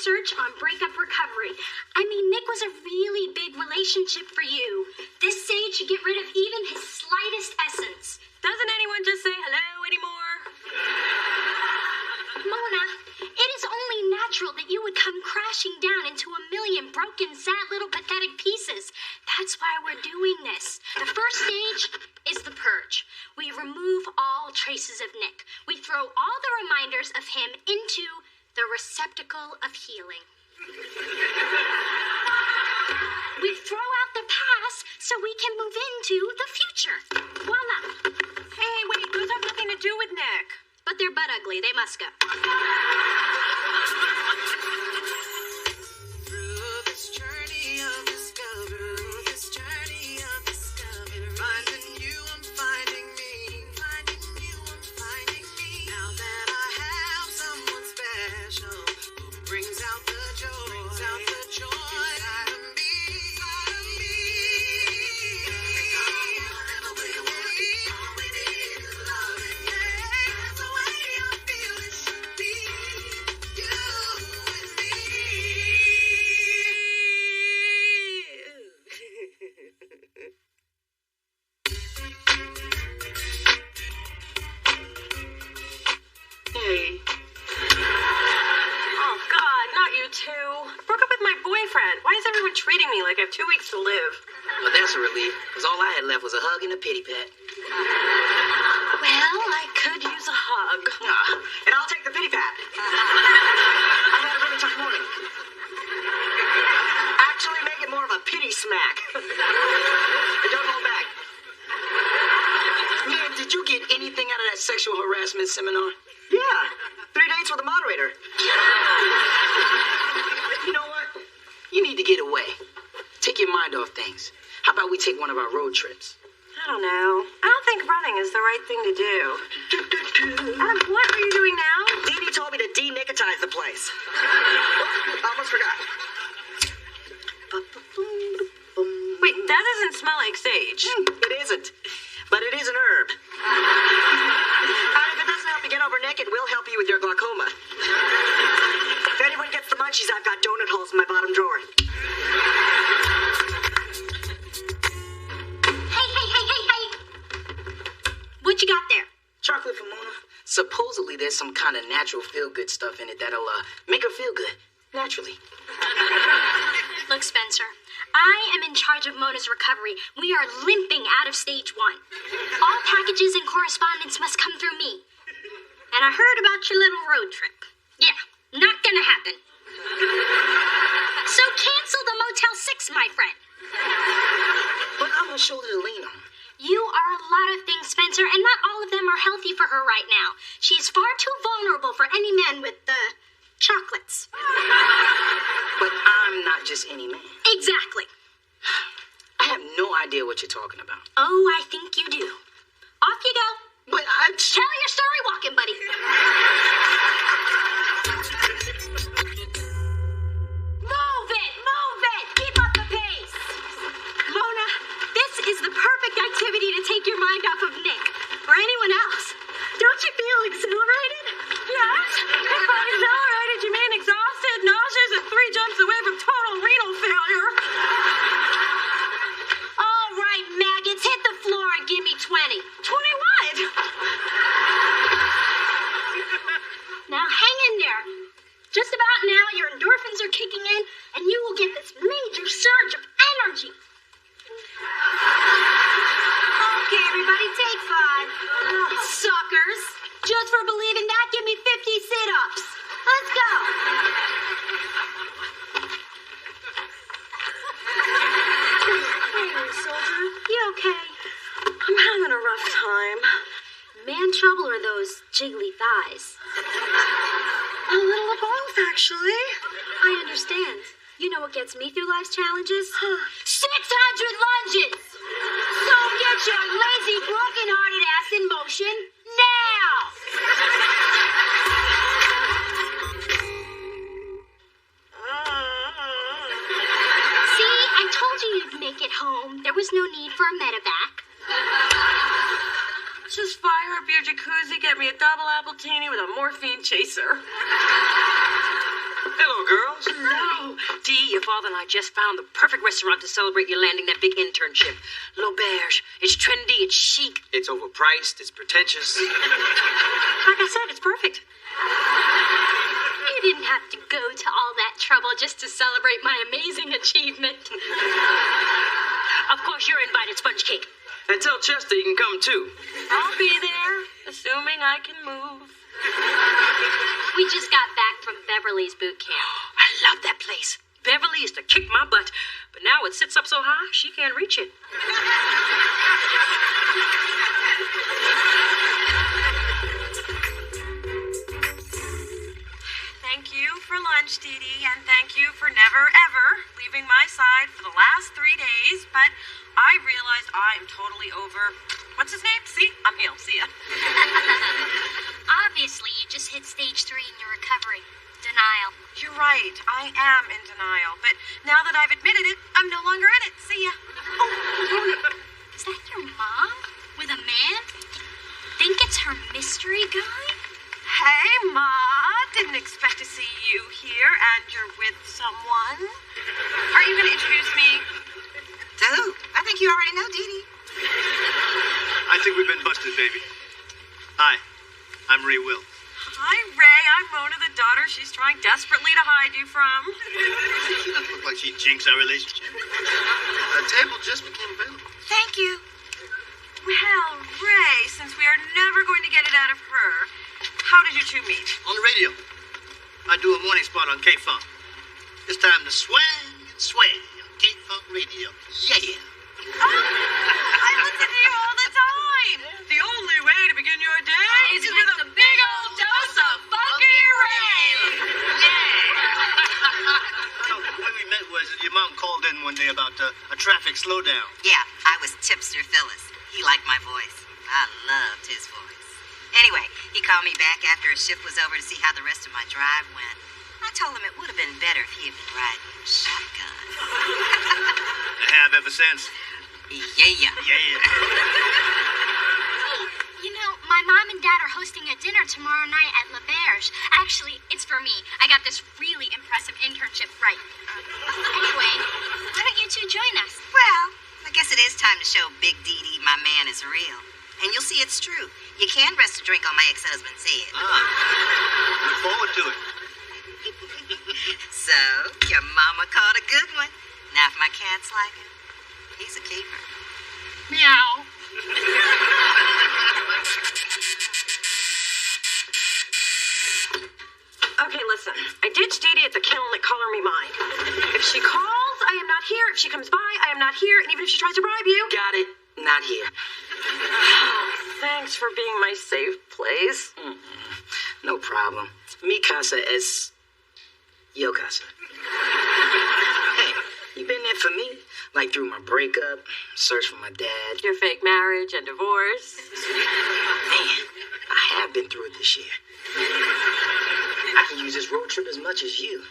research on breakup recovery. I mean, Nick was a really big relationship for you. This sage should get rid of even his slightest essence. Doesn't anyone just say hello anymore? Mona, it is only natural that you would come crashing down into a million broken, sad little pathetic pieces. That's why we're doing this. The first stage is the purge. We remove all traces of Nick. We throw all the reminders of him into the receptacle of healing. We throw out the past so we can move into the future. Voila. Hey, wait, those have nothing to do with Nick. But they're butt ugly. They must go. Through this journey of discovery, finding you, I'm finding me, Now that I have someone special who brings out the joy, inside of me. All we need is love, and that's the way I feel it should be. You and me. Hey. Oh, God, not you two. Broke up with my boyfriend. Why is everyone treating me like I have 2 weeks to live? Well, that's a relief, because all I had left was a hug and a pity pat. Well, I could use a hug. And I'll take the pity pat. I've had a really tough morning. Actually, make it more of a pity smack. And don't hold back. Man, did you get anything out of that sexual harassment seminar? Yeah. 3 dates with the moderator. You know what? You need to get away. Take your mind off things. How about we take one of our road trips? I don't know. I don't think running is the right thing to do. Adam, what are you doing now? Dee Dee told me to de-nickotize the place. I almost forgot. Wait, that doesn't smell like sage. It isn't. But it is an herb. And if it doesn't help you get over Nick, it will help you with your glaucoma. If anyone gets the munchies, I've got donut holes in my bottom drawer. Hey. What you got there? Chocolate for Mona. Supposedly there's some kind of natural feel-good stuff in it that'll make her feel good. Naturally. Look, Spencer, I am in charge of Mona's recovery. We are limping out of stage 1. All packages and correspondence must come through me. And I heard about your little road trip. Yeah, not gonna happen. So cancel the Motel 6, my friend. But I'm a shoulder to lean on. You are a lot of things, Spencer, and not all of them are healthy for her right now. She is far too vulnerable for any man with chocolates. But I'm not just any man. Exactly. I have no idea what you're talking about. Oh, I think you do. Off you go. But I... Tell your story walking, buddy. Move it. Keep up the pace. Mona, this is the perfect activity to take your mind off of Nick or anyone else. Don't you feel exhilarated? Yes. If by exhilarated, you mean exhausted, nauseous, and 3 jumps away from total renal failure. All right, maggots, hit the floor and give me 20. 20 what? Now hang in there. Just about now, your endorphins are kicking in, and you will get this major surge of energy. Okay, everybody, take 5. Suckers. Just for believing that, give me 50 sit-ups. Let's go. Hey, soldier. You okay? I'm having a rough time. Man trouble or those jiggly thighs? A little of both, actually. I understand. You know what gets me through life's challenges? 600 lunges! So get your lazy, broken-hearted ass in motion now! See, I told you you'd make it home. There was no need for a medevac. Just fire up your jacuzzi, get me a double appletini with a morphine chaser. Hello, girls. Hello. Dee, your father and I just found the perfect restaurant to celebrate your landing that big internship. L'Auberge. It's trendy, it's chic. It's overpriced. It's pretentious. Like I said, it's perfect. You didn't have to go to all that trouble just to celebrate my amazing achievement. Of course, you're invited, Sponge Cake. And tell Chester he can come too. I'll be there, assuming I can move. We just got back from Beverly's boot camp. I love that place. Beverly used to kick my butt, but now it sits up so high, she can't reach it. Thank you for lunch, Dee Dee, and thank you for never, ever leaving my side for the last 3 days, but I realized I am totally over... What's his name? See? I'm healed. See ya. Obviously, you just hit stage 3 in your recovery. Denial. You're right. I am in denial, but now that I've admitted it, I'm no longer in it. See ya. Is that your mom? With a man? Think it's her mystery guy? Hey, Ma. Didn't expect to see you here, and you're with someone. Are you going to introduce me? To who? I think you already know, Dee Dee. I think we've been busted, baby. Hi, I'm Ray Will. Hi, Ray. I'm Mona, the daughter she's trying desperately to hide you from. She doesn't look like she jinxed our relationship. The table just became available. Thank you. Well, Ray, since we are never going to get it out of her, how did you two meet? On the radio. I do a morning spot on K-Funk. It's time to swing and sway on K-Funk Radio. Yeah. I listen to you all the time. The only way to begin your day is with a big old dose of Funky Ray. So, the way we met was your mom called in one day about a traffic slowdown. Yeah, I was Tipster Phyllis. He liked my voice. I loved his voice. Anyway, he called me back after his shift was over to see how the rest of my drive went. I told him it would have been better if he had been riding shotgun. I have ever since. Yeah. Yeah. You know, my mom and dad are hosting a dinner tomorrow night at L'Auberge. Actually, it's for me. I got this really impressive internship right. Anyway, why don't you two join us? Well, I guess it is time to show Big Dee Dee my man is real. And you'll see it's true. You can rest a drink on my ex-husband's head. Look forward to it. So, your mama caught a good one. Now, if my cat's like him, he's a keeper. Meow. Okay, listen. I ditched Dee Dee at the kiln at Color Me Mine. If she calls, I am not here. If she comes by, I am not here. And even if she tries to bribe you... Got it. Not here. Thanks for being my safe place. No problem. Mi casa es yo casa. Hey, you been there for me? Like through my breakup, search for my dad. Your fake marriage and divorce. Man, I have been through it this year. I can use this road trip as much as you.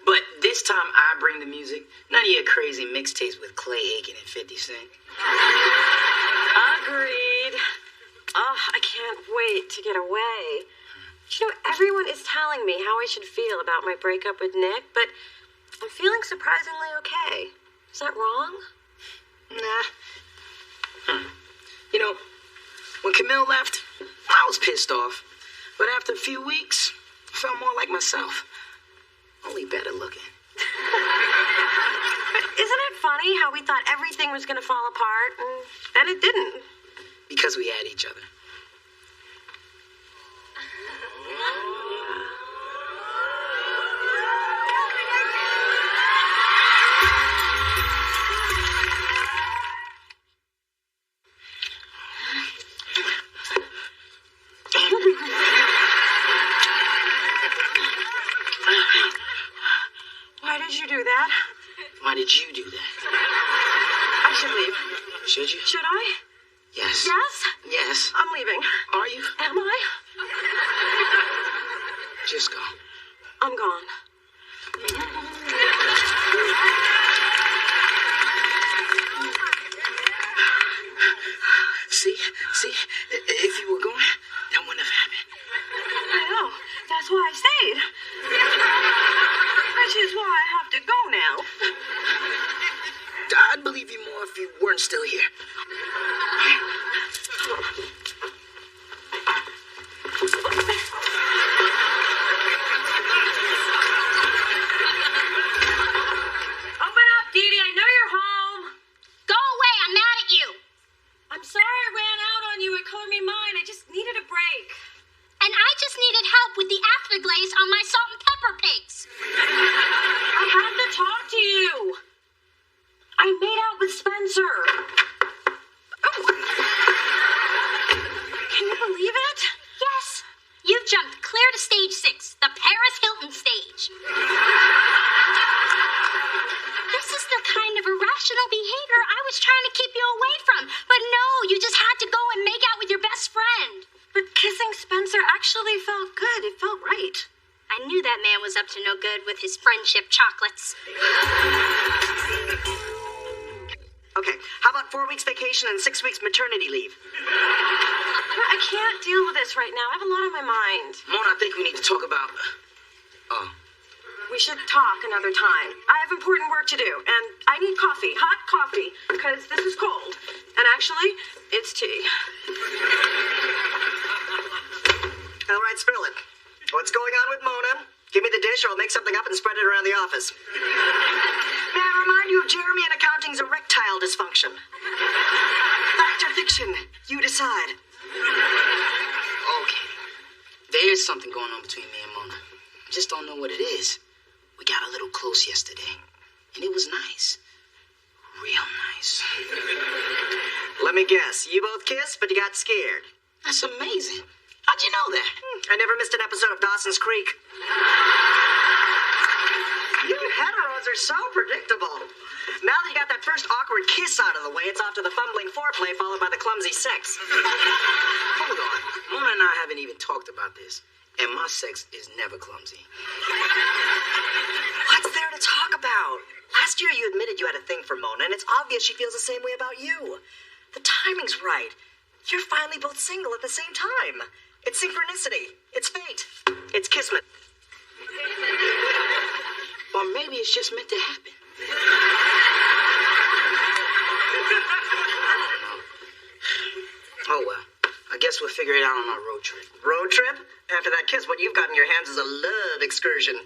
But this time I bring the music. None of your crazy mixtapes with Clay Aiken and 50 Cent. Agreed. Oh, I can't wait to get away. You know, everyone is telling me how I should feel about my breakup with Nick, but I'm feeling surprisingly okay. Is that wrong? Nah. You know, when Camille left, I was pissed off. But after a few weeks, I felt more like myself. Only better looking. But isn't it funny how we thought everything was going to fall apart, and then it didn't? Because we had each other. Why did you do that? Why did you do that? I should leave. Should you? Should I? Yes. Yes? Yes. I'm leaving. Are you? Am I? Just go. I'm gone. See, if you were going, that wouldn't have happened. I know. That's why I stayed. is why I have to go now. I'd believe you more if you weren't still here. Open up, Dee Dee. I know you're home. Go away, I'm mad at you. I'm sorry I ran out on you at Color Me Mine. I just needed a break. And I just needed help with the afterglaze on my salt and pepper pigs. I have to talk to you. I made out with Spencer. Oh. Can you believe it? Yes, you've jumped clear to stage 6, the Paris Hilton stage. This is the kind of irrational behavior I was trying to keep you away from. But no, you just had to go and make out with your best friend. But kissing Spencer actually felt good. It felt right. I knew that man was up to no good with his friendship chocolates. Okay, how about 4 weeks vacation and 6 weeks maternity leave? I can't deal with this right now. I have a lot on my mind. Mona, I think we need to talk about... Oh. We should talk another time. I have important work to do, and I need coffee, hot coffee, because this is cold. And actually, it's tea. All right, spill it. What's going on with Mona? Give me the dish or I'll make something up and spread it around the office. May I remind you of Jeremy and accounting's erectile dysfunction? Fact or fiction? You decide. Okay. There's something going on between me and Mona. I just don't know what it is. We got a little close yesterday, and it was nice. Real nice. Let me guess. You both kissed, but you got scared. That's amazing. How'd you know that? I never missed an episode of Dawson's Creek. You heteros are so predictable. Now that you got that first awkward kiss out of the way, it's off to the fumbling foreplay followed by the clumsy sex. Hold on. Mona and I haven't even talked about this, and my sex is never clumsy. What's there to talk about? Last year you admitted you had a thing for Mona, and it's obvious she feels the same way about you. The timing's right. You're finally both single at the same time. It's synchronicity. It's fate. It's kismet. Or maybe it's just meant to happen. Oh, well. I guess we'll figure it out on our road trip. Road trip? After that kiss, what you've got in your hands is a love excursion.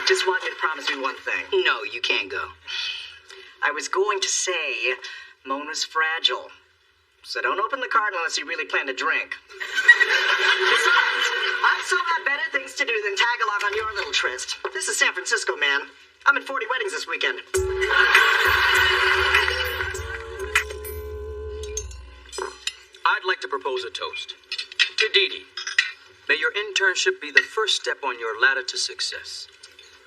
Just want you to promise me one thing. No, you can't go. I was going to say Mona's fragile. So don't open the card unless you really plan to drink. Besides, I've so got better things to do than tag along on your little tryst. This is San Francisco, man. I'm at 40 weddings this weekend. I'd like to propose a toast. To Dee Dee. May your internship be the first step on your ladder to success.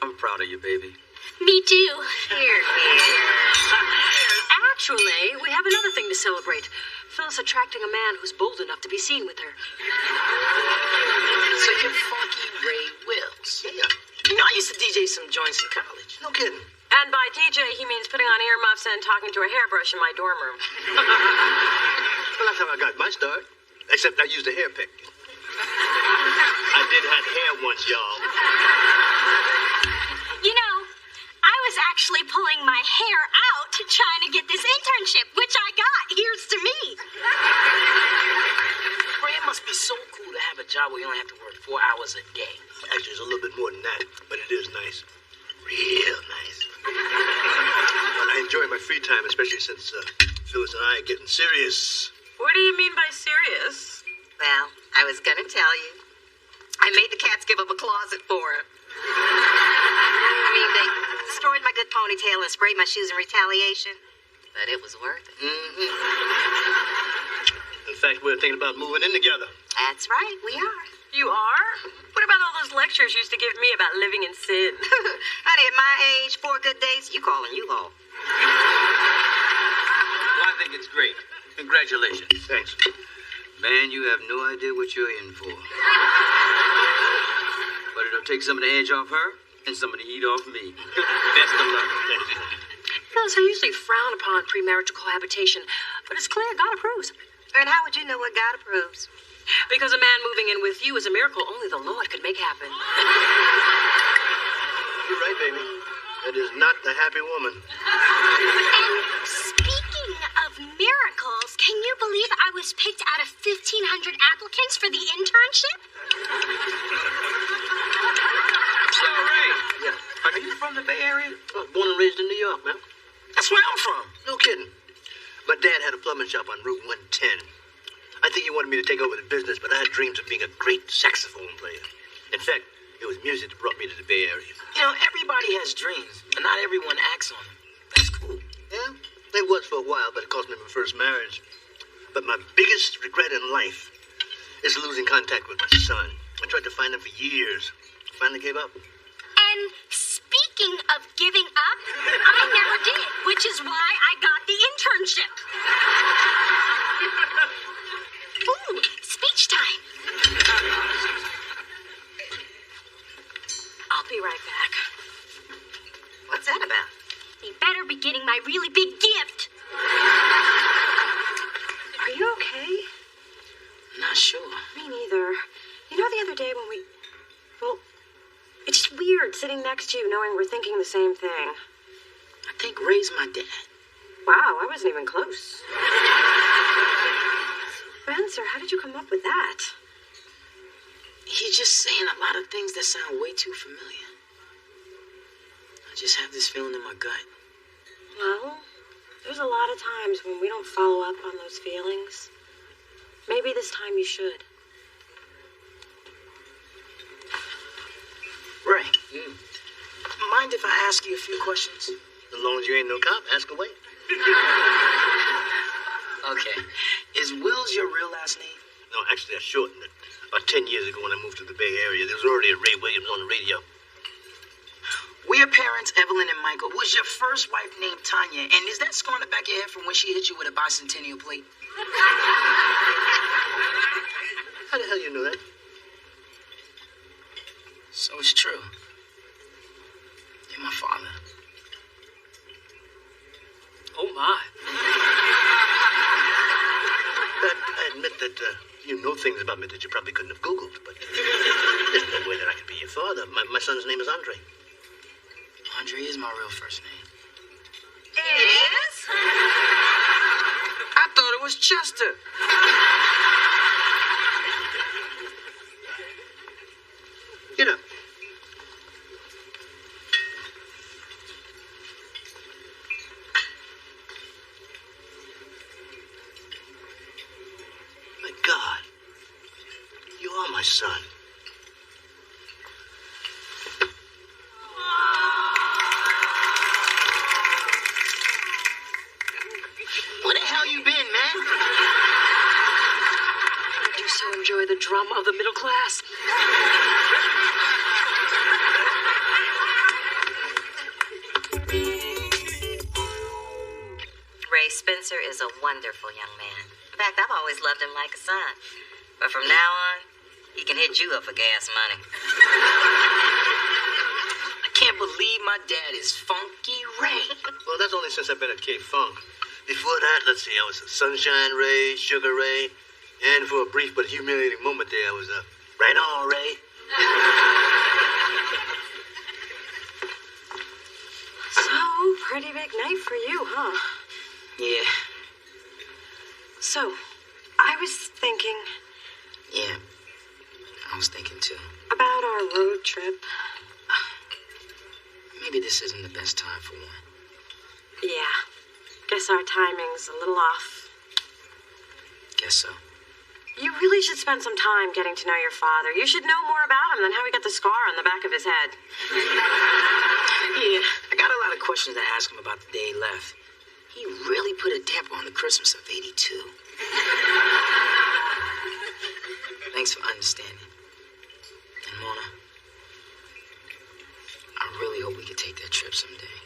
I'm proud of you, baby. Me too. Here. Actually, we have another thing to celebrate. Phyllis attracting a man who's bold enough to be seen with her. So you're Funky Ray Wills. Yeah. You know, I used to DJ some joints in college. No kidding. And by DJ, he means putting on earmuffs and talking to a hairbrush in my dorm room. Well, that's how I got my start. Except I used a hair pick. I did have hair once, y'all. You know, I was actually pulling my hair out trying to get this internship, which I got. Here's to me. Ray, it must be so cool to have a job where you only have to work 4 hours a day. Actually, it's a little bit more than that, but it is nice. Real nice. Well, I enjoy my free time, especially since Phyllis and I are getting serious. What do you mean by serious? Well, I was gonna tell you. I made the cats give up a closet for him. I mean, they destroyed my good ponytail and sprayed my shoes in retaliation. But it was worth it. In fact, we're thinking about moving in together. That's right, we are. You are? What about all those lectures you used to give me about living in sin? Honey, at my age, 4 good days, you calling U-Haul. Well, I think it's great. Congratulations. Thanks. Man, you have no idea what you're in for. But it'll take some of the edge off her and some of the heat off me. Best of luck. Phyllis, I usually frown upon premarital cohabitation, but it's clear God approves. And how would you know what God approves? Because a man moving in with you is a miracle only the Lord could make happen. You're right, baby. That is not the happy woman. And speaking of miracles, can you believe I was picked out of 1,500 applicants for the internship? So, Ray, Yeah. are you from the Bay Area? Born and raised in New York, man. That's where I'm from. No kidding. My dad had a plumbing shop on Route 110. I think he wanted me to take over the business, but I had dreams of being a great saxophone player. In fact, it was music that brought me to the Bay Area. You know, everybody has dreams, but not everyone acts on them. That's cool. Yeah, it was for a while, but it cost me my first marriage. But my biggest regret in life is losing contact with my son. I tried to find him for years. Finally gave up. And speaking of giving up, I never did, which is why I got the internship. Ooh, speech time. I'll be right back. What's that about? They better be getting my really big gift. Are you okay? Not sure. Me neither. You know, the other day when well, it's just weird sitting next to you knowing we're thinking the same thing. I think Ray's my dad. Wow, I wasn't even close. Spencer, how did you come up with that? He's just saying a lot of things that sound way too familiar. I just have this feeling in my gut. Well, there's a lot of times when we don't follow up on those feelings. Maybe this time you should. Ray, mind if I ask you a few questions? As long as you ain't no cop, ask away. Okay. Is Wills your real last name? No, actually, I shortened it. About 10 years ago when I moved to the Bay Area, there was already a Ray Williams on the radio. Were your parents, Evelyn and Michael, was your first wife named Tanya? And is that scar on the back of your head from when she hit you with a bicentennial plate? How the hell you know that? So it's true. You're my father. Oh, my. I admit that you know things about me that you probably couldn't have Googled, but there's no way that I could be your father. My son's name is Andre. Andre is my real first name. It is? I thought it was Chester. Get up. My God. You are my son. Where the hell you been, man? I do so enjoy the drama of the middle class. Ray Spencer is a wonderful young man. In fact, I've always loved him like a son. But from now on, he can hit you up for gas money. I can't believe my dad is Funky Ray. Well, that's only since I've been at K-Funk. Before that, let's see, I was a Sunshine Ray, Sugar Ray, and for a brief but humiliating moment there, I was a Right On Ray. So, pretty big night for you, huh? Yeah, So, I was thinking yeah. I was thinking too. about our road trip. Maybe this isn't the best time for one. Yeah, guess our timing's a little off. Guess so. You really should spend some time getting to know your father. You should know more about him than how he got the scar on the back of his head. Yeah, I got a lot of questions to ask him about the day he left. He really put a damper on the Christmas of '82. Thanks for understanding. And Mona, I really hope we can take that trip someday.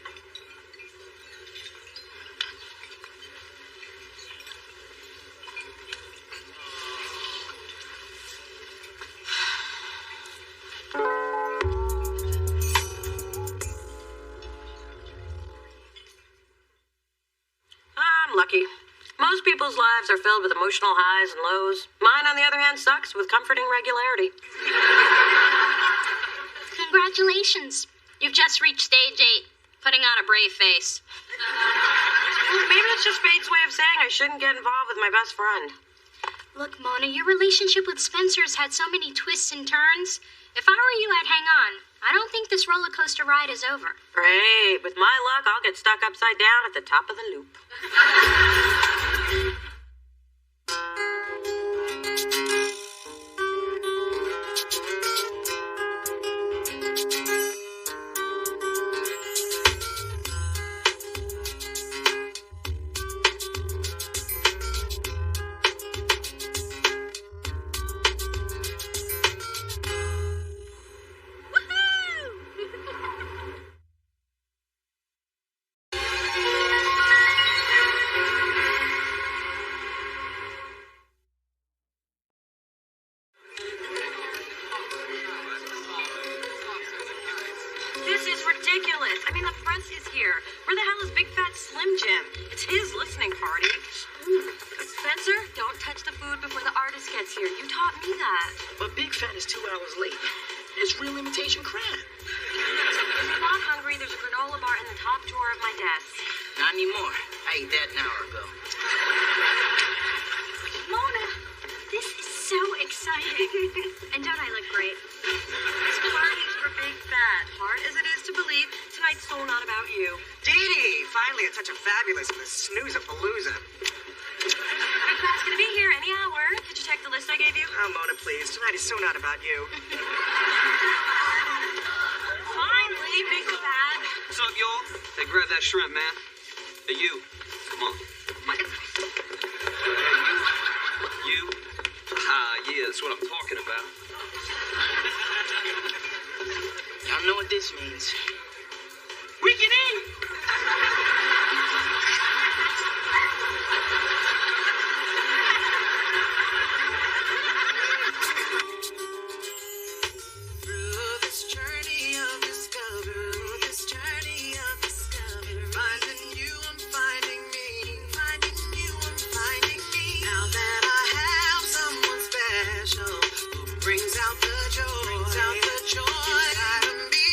I'm lucky. Most people's lives are filled with emotional highs and lows. Mine, on the other hand, sucks with comforting regularity. Congratulations. You've just reached stage 8, putting on a brave face. Well, maybe it's just fate's way of saying I shouldn't get involved with my best friend. Look, Mona, your relationship with Spencer's had so many twists and turns. If I were you, I'd hang on. I don't think this roller coaster ride is over. Great. With my luck, I'll get stuck upside down at the top of the loop. This is ridiculous. I mean, the press is here. Where the hell is Big Fat Slim Jim? It's his listening party. Spencer, don't touch the food before the artist gets here. You taught me that. But Big Fat is 2 hours late. It's real imitation crab. If you're not hungry, there's a granola bar in the top drawer of my desk. Not anymore. I ate that an hour ago. Mona, this is so exciting. And don't I look great? This party's for Big Fat. Hard as it is to believe, tonight's so not about you. Dee Dee, finally at such a fabulous snooze-a-palooza. Big Fat's gonna be here any hour. Did you check the list I gave you? Oh, Mona, please. Tonight is so not about you. Finally, Big Fat. What's up, y'all? Hey, grab that shrimp, man. Hey, you. Come on. You. Ah, yeah, that's what I'm talking about. Y'all know what this means. We can eat! Through this journey of discovery, finding you, I'm finding me, finding you, I'm finding me. Now that I have someone special who brings out the joy inside of me.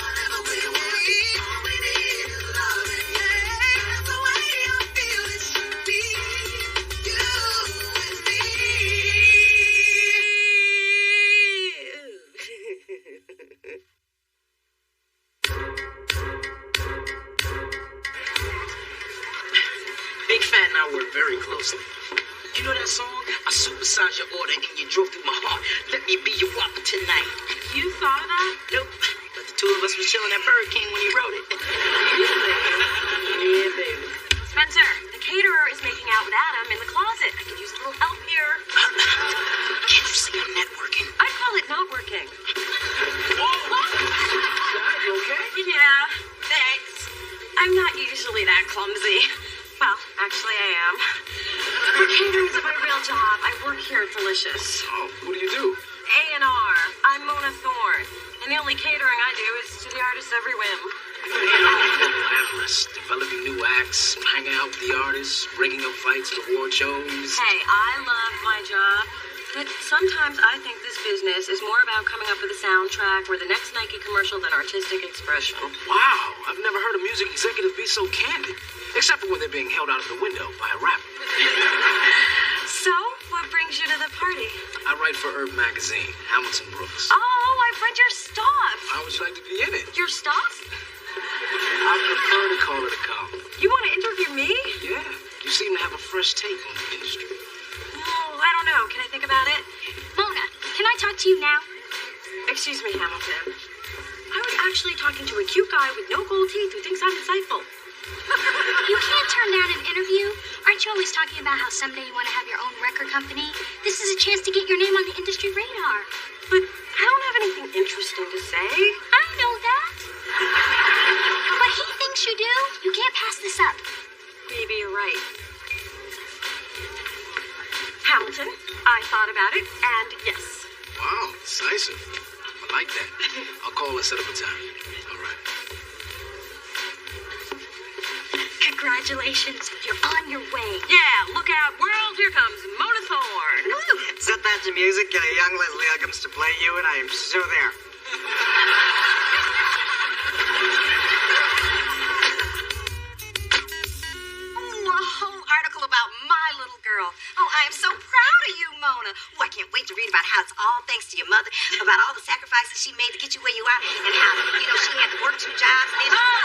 Whenever we're working, all we need is loving. That's the way I feel it should be. You and me. Big Fat and I work very closely. You know that song? I supersized your order and you drove through my heart. Let me be your walker tonight. You thought of that? Nope. But the two of us was chilling at Burger King when he wrote it. Yeah, baby. Spencer, the caterer is making out with Adam in the closet. I could use a little help here. Can't you see I'm networking? I'd call it not working. You okay? Yeah, thanks. I'm not usually that clumsy. Well, actually I am. But catering's my real job. I work here at Delicious. Oh, what do you do? A&R. I'm Mona Thorne. And the only catering I do is to the artist's every whim. Analyst, developing new acts, hanging out with the artists, breaking up fights at award shows. Hey, I love my job. But sometimes I think this business is more about coming up with a soundtrack or the next Nike commercial than artistic expression. Wow, I've never heard a music executive be so candid. Except for when they're being held out of the window by a rapper. So, what brings you to the party? I write for Herb Magazine, Hamilton Brooks. Oh, I've read your stuff. How would you like to be in it? Your stuff? I prefer to call it a column. You want to interview me? Yeah, you seem to have a fresh take on the industry. Oh, I don't know. Can I think about it? Mona, can I talk to you now? Excuse me, Hamilton. I was actually talking to a cute guy with no gold teeth who thinks I'm insightful. You can't turn down an interview. Aren't you always talking about how someday you want to have your own record company? This is a chance to get your name on the industry radar. But I don't have anything interesting to say. I know that. But he thinks you do. You can't pass this up. Maybe you're right. Hamilton, I thought about it, and yes. Wow, decisive. I like that. I'll call and set up a time. All right. Congratulations. You're on your way. Yeah, look out, world. Here comes Mona Thorne. Is that the music, get a young Leslie Uggams to play you, and I am so there. Oh, a whole article about my little girl. Oh, I am so proud of you, Mona. Oh, I can't wait to read about how it's all thanks to your mother, about all the sacrifices she made to get you where you are, and how, she had to work 2 jobs, and then she was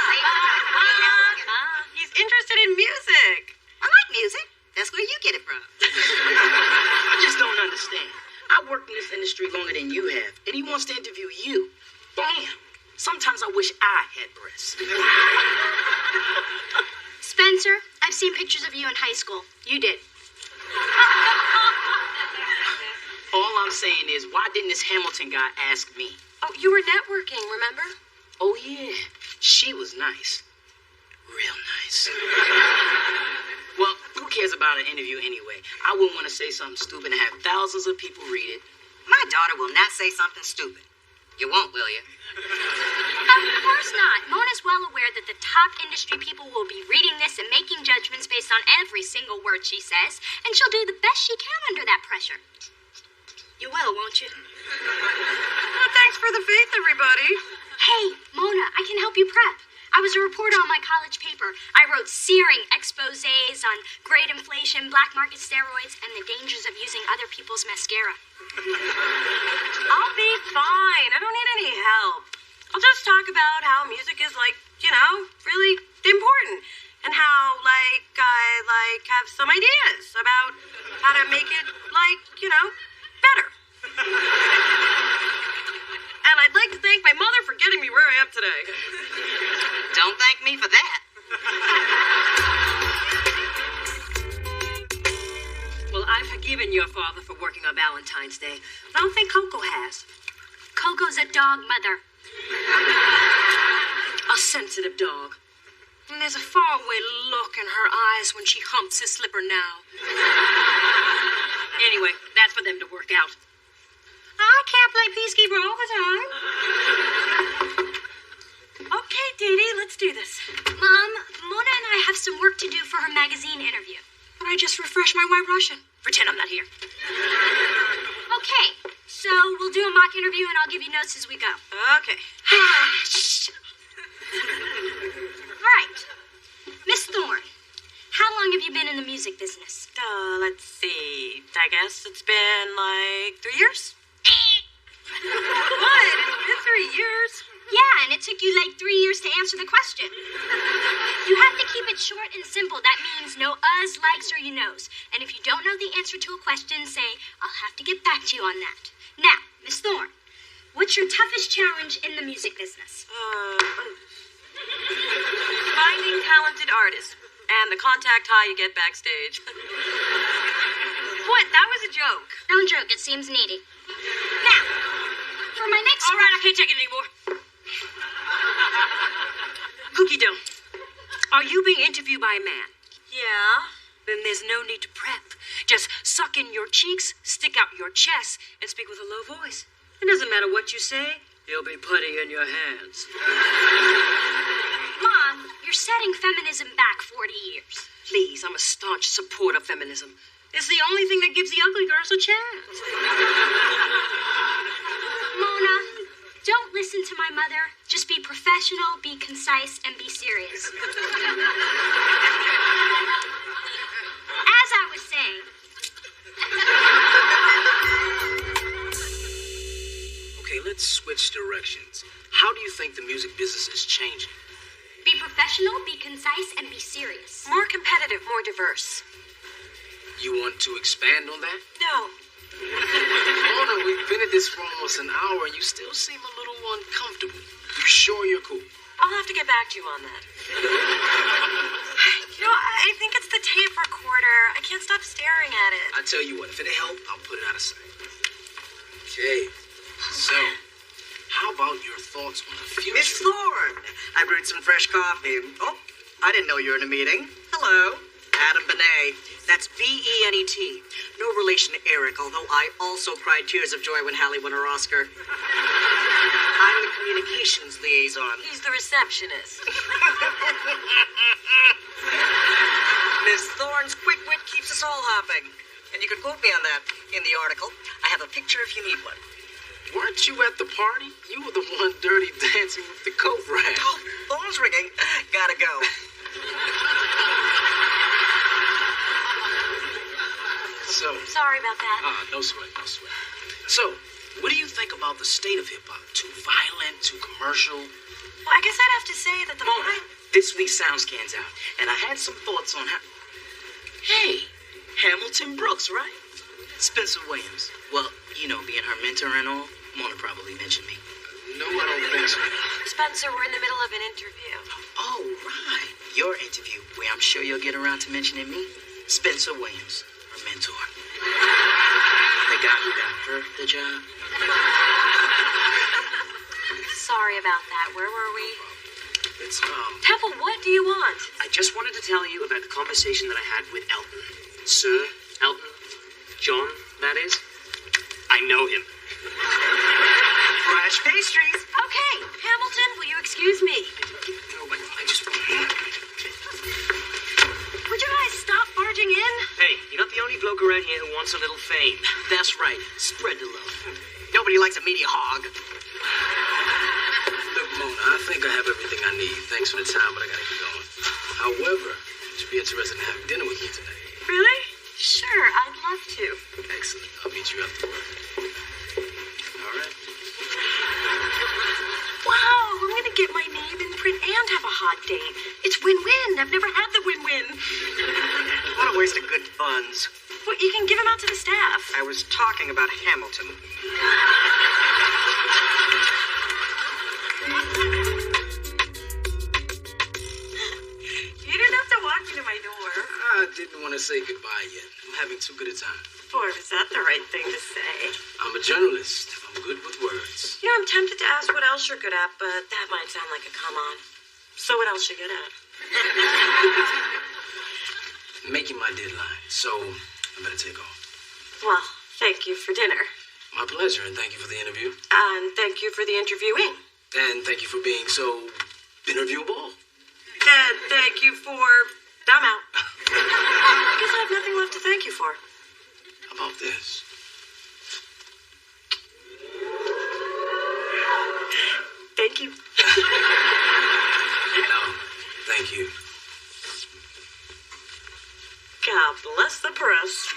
He's interested in music. I like music. That's where you get it from. I just don't understand. I worked in this industry longer than you have, and he wants to interview you. Damn. Sometimes I wish I had breasts. Spencer, I've seen pictures of you in high school. You did. All I'm saying is, why didn't this Hamilton guy ask me? Oh, you were networking, remember? Oh, yeah. She was nice. Real nice. Well, who cares about an interview anyway? I wouldn't want to say something stupid and have thousands of people read it. My daughter will not say something stupid. You won't, will you? Of course not. Mona's well aware that the top industry people will be reading this and making judgments based on every single word she says, and she'll do the best she can under that pressure. You will, won't you? Well, thanks for the faith, everybody. Hey, Mona, I can help you prep. I was a reporter on my college paper. I wrote searing exposés on grade inflation, black market steroids, and the dangers of using other people's mascara. I'll be fine. I don't need any help. I'll just talk about how music is really important. And how, I have some ideas about how to make it, better. And I'd like to thank my mother for getting me where I am today. Don't thank me for that. Well, I've forgiven your father for working on Valentine's Day, but I don't think Coco has. Coco's a dog mother. A sensitive dog. And there's a faraway look in her eyes when she humps his slipper now. Anyway, that's for them to work out. I can't play peacekeeper all the time. Okay, Dee Dee, let's do this. Mom, Mona and I have some work to do for her magazine interview. But I just refreshed my White Russian. Pretend I'm not here. Okay, so we'll do a mock interview and I'll give you notes as we go. Okay. Shh. All right. Miss Thorne, how long have you been in the music business? Let's see. I guess it's been 3 years? What? It's been 3 years. Yeah, and it took you 3 years to answer the question. You have to keep it short and simple. That means no us, likes, or you knows. And if you don't know the answer to a question, say, I'll have to get back to you on that. Now, Miss Thorne, what's your toughest challenge in the music business? Finding talented artists and the contact high you get backstage. What? That was a joke. Don't joke, it seems needy. Now, for my next... All right, I can't take it anymore. Cookie dough, are you being interviewed by a man? Yeah. Then there's no need to prep. Just suck in your cheeks, stick out your chest, and speak with a low voice. It doesn't matter what you say. He'll be putty in your hands. Mom, you're setting feminism back 40 years. Please, I'm a staunch supporter of feminism. It's the only thing that gives the ugly girls a chance. Mona, don't listen to my mother. Just be professional, be concise, and be serious. As I was saying... Okay, let's switch directions. How do you think the music business is changing? Be professional, be concise, and be serious. More competitive, more diverse. You want to expand on that? No. Mona, we've been at this for almost an hour and you still seem a little uncomfortable. You sure you're cool? I'll have to get back to you on that. I think it's the tape recorder. I can't stop staring at it. I tell you what, if it'll help, I'll put it out of sight. Okay, so, how about your thoughts on the future? Miss Thorne, I brewed some fresh coffee. Oh, I didn't know you were in a meeting. Hello, Adam Benet. That's Benet. No relation to Eric, although I also cried tears of joy when Hallie won her Oscar. I'm the communications liaison. He's the receptionist. Miss Thorne's quick wit keeps us all hopping. And you can quote me on that in the article. I have have a picture if you need one. Weren't you at the party? You were the one dirty dancing with the coat rack. Oh, phone's ringing. Gotta go. So, Sorry about that. no sweat, no sweat. So, what do you think about the state of hip-hop? Too violent, too commercial? Well, I guess I'd have to say that the Mona, this week's SoundScan's out, and I had some thoughts on how... Hey, Hamilton Brooks, right? Spencer Williams. Well, you know, being her mentor and all, Mona probably mentioned me. No, I don't think so. Spencer, we're in the middle of an interview. Oh, right. Your interview, where I'm sure you'll get around to mentioning me. Spencer Williams, her mentor. The guy who got her the job. Sorry about that. Where were we? It's, Temple, what do you want? I just wanted to tell you about the conversation that I had with Elton. Sir Elton? John, that is. I know him. Fresh pastries. Okay, Hamilton, will you excuse me? no, but I just want Would you guys stop barging in? Hey, you're not the only bloke around here who wants a little fame. That's right. Spread the love. Nobody likes a media hog. Look, Mona, I think I have everything I need. Thanks for the time, but I gotta get going. However, would you be interested in having dinner with me tonight? Really? Sure, I'd love to. Excellent. I'll meet you after work. All right. Wow, I'm gonna get my name in print and have a hot date. It's win-win. I've never had the win-win. What a waste of good funds. Well, you can give them out to the staff. I was talking about Hamilton. You didn't have to walk into my door. I didn't want to say goodbye yet. I'm having too good a time. Boy, was that the right thing to say? I'm a journalist. I'm good with words. You know, I'm tempted to ask what else you're good at, but that might sound like a come-on. So what else you good at? Making my deadline, so I better take off. Well, thank you for dinner. My pleasure, and thank you for the interview. And thank you for the interviewing. And thank you for being so interviewable. And thank you for... I'm out. I guess I have nothing left to thank you for. How about this? Thank you. No, thank you. God bless the press.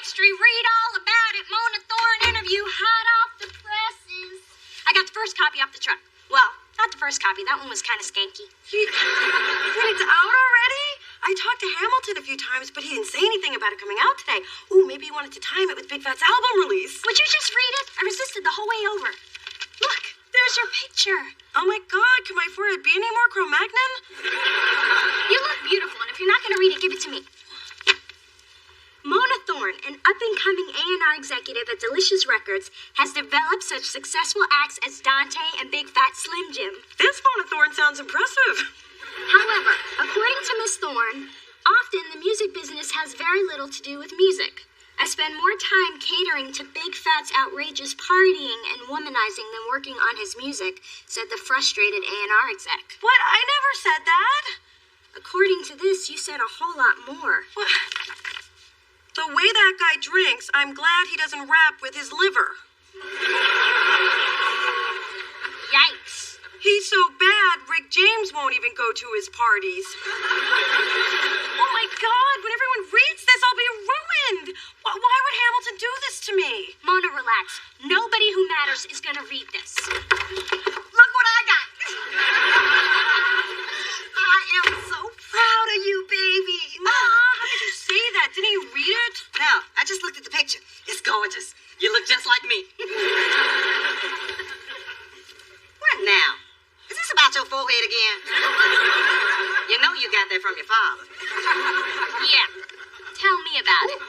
Extra, read all about it. Mona Thorne interview, hot off the presses. I got the first copy off the truck. Well, not the first copy. That one was kind of skanky. When it's out already? I talked to Hamilton a few times, but he didn't say anything about it coming out today. Ooh, maybe he wanted to time it with Big Fat's album release. Would you just read it? I resisted the whole way over. Look, there's your picture. Oh my God, can my forehead be any more Cro-Magnon? You look beautiful, and if you're not going to read it, give it to me. Mona Thorne, an up-and-coming A&R executive at Delicious Records, has developed such successful acts as Dante and Big Fat Slim Jim. This Mona Thorne sounds impressive. However, according to Miss Thorne, often the music business has very little to do with music. I spend more time catering to Big Fat's outrageous partying and womanizing than working on his music, said the frustrated A&R exec. What? I never said that. According to this, you said a whole lot more. What? The way that guy drinks, I'm glad he doesn't rap with his liver. Yikes. He's so bad, Rick James won't even go to his parties. Oh my God, when everyone reads this, I'll be ruined. Why would Hamilton do this to me? Mona, relax. Nobody who matters is going to read this. Look what I got. I am so proud of you, baby. How could you say that? Didn't you read it? No, I just looked at the picture. It's gorgeous. You look just like me. What now? Is this about your forehead again? You know you got that from your father. Yeah. Tell me about it.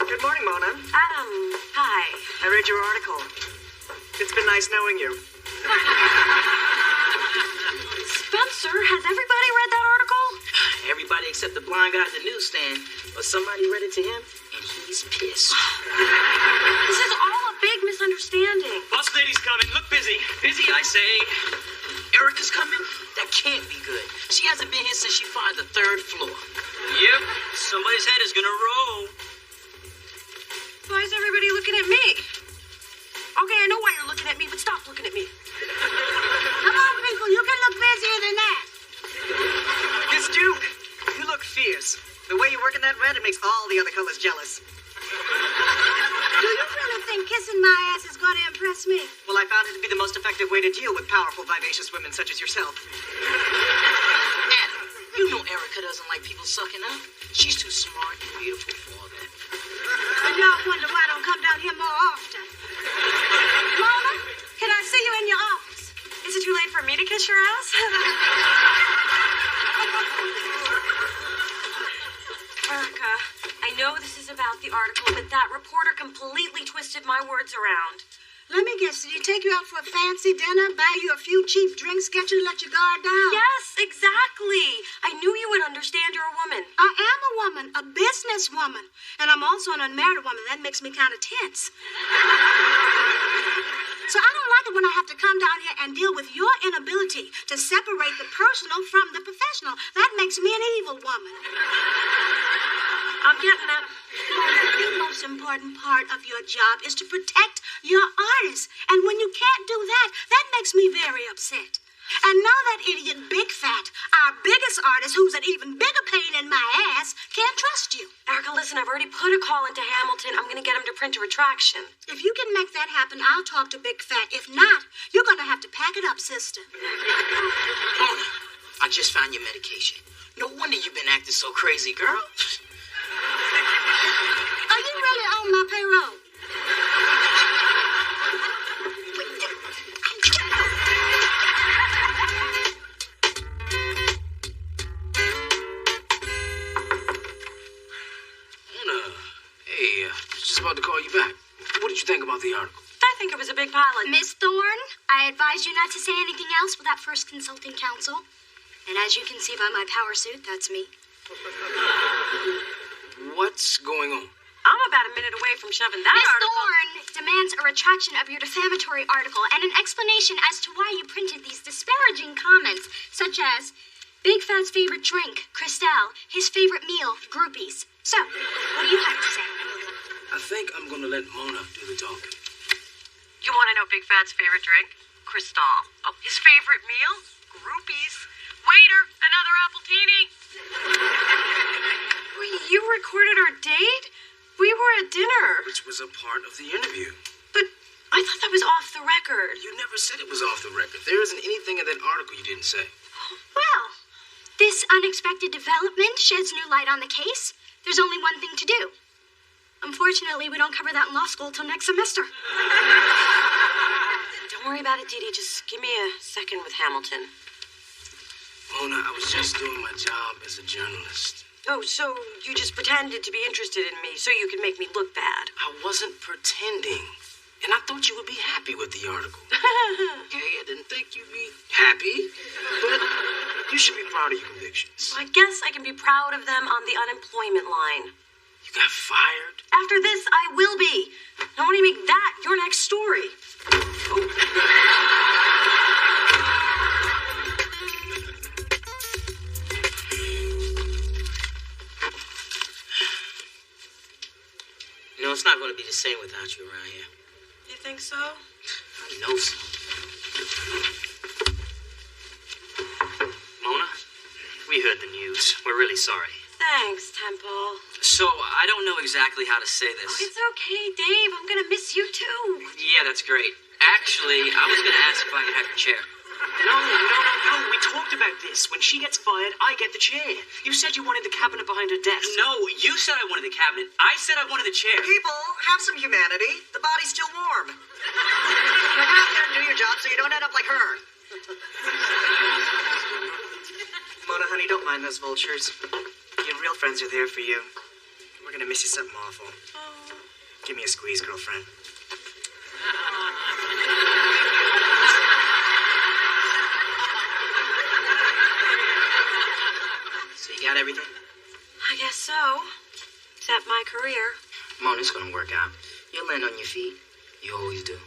Good morning, Mona. Adam, hi. I read your article. It's been nice knowing you. Spencer, has everybody read that article? Everybody except the blind guy at the newsstand. But somebody read it to him, and he's pissed. This is all a big misunderstanding. Boss lady's coming. Look busy. Busy, I say. Erica's coming? That can't be good. She hasn't been here since she fired the 3rd floor. Yep. Somebody's head is gonna roll. Why is everybody looking at me? Okay, I know why you're looking at me, but stop looking at me. Come on, Twinkle, you can look busier than that. Miss Duke, you look fierce. The way you work in that red, it makes all the other colors jealous. Do you really think kissing my ass is going to impress me? Well, I found it to be the most effective way to deal with powerful, vivacious women such as yourself. Adam, you know Erica doesn't like people sucking up. She's too smart and beautiful for all that. And y'all wonder why I don't come down here more often. Mama, can I see you in your office? Is it too late for me to kiss your ass? Erica, I know this is about the article, but that reporter completely twisted my words around. Let me guess, did he take you out for a fancy dinner, buy you a few cheap drinks, get you to let your guard down? Yes, exactly. I knew you would understand you're a woman. I am a woman, a business woman. And I'm also an unmarried woman. That makes me kind of tense. So I don't like it when I have to come down here and deal with your inability to separate the personal from the professional. That makes me an evil woman. I'm getting that. Mona, the most important part of your job is to protect your artists. And when you can't do that, that makes me very upset. And now that idiot Big Fat, our biggest artist, who's an even bigger pain in my ass, can't trust you. Erica, listen, I've already put a call into Hamilton. I'm going to get him to print a retraction. If you can make that happen, I'll talk to Big Fat. If not, you're going to have to pack it up, sister. Mona, I just found your medication. No wonder you've been acting so crazy, girl. Are you really on my payroll? Just about to call you back. What did you think about the article? I think it was a big pilot. Miss Thorne, I advise you not to say anything else without first consulting counsel. And as you can see by my power suit, that's me. What's going on? I'm about a minute away from shoving that Miss article. Thorne demands a retraction of your defamatory article and an explanation as to why you printed these disparaging comments, such as Big Fat's favorite drink, Cristal, his favorite meal, groupies. So, what do you have to say? I think I'm gonna let Mona do the talking. You want to know Big Fat's favorite drink? Cristal. Oh, his favorite meal? Groupies. Waiter, another appletini. You recorded our date? We were at dinner. Which was a part of the interview. But I thought that was off the record. You never said it was off the record. There isn't anything in that article you didn't say. Well, this unexpected development sheds new light on the case. There's only one thing to do. Unfortunately, we don't cover that in law school till next semester. Don't worry about it, Dee Dee. Just give me a second with Hamilton. Mona, I was just doing my job as a journalist. Oh, so you just pretended to be interested in me so you could make me look bad. I wasn't pretending. And I thought you would be happy with the article. Okay, I didn't think you'd be happy, but you should be proud of your convictions. I guess I can be proud of them on the unemployment line. You got fired? After this, I will be. Now, why don't you make that your next story? You know, it's not going to be the same without you around here. You think so? I know so. Mona, we heard the news. We're really sorry. Thanks, Temple. So, I don't know exactly how to say this. Oh, it's okay, Dave. I'm gonna miss you too. Yeah, that's great. Actually, I was going to ask if I could have your chair. No. We talked about this. When she gets fired, I get the chair. You said you wanted the cabinet behind her desk. No, you said I wanted the cabinet. I said I wanted the chair. People, have some humanity. The body's still warm. Get out there and do your job so you don't end up like her. Mona, honey, don't mind those vultures. Your real friends are there for you. We're gonna miss you something awful. Give me a squeeze, girlfriend. career. Mona, it's gonna work out. You'll land on your feet. You always do.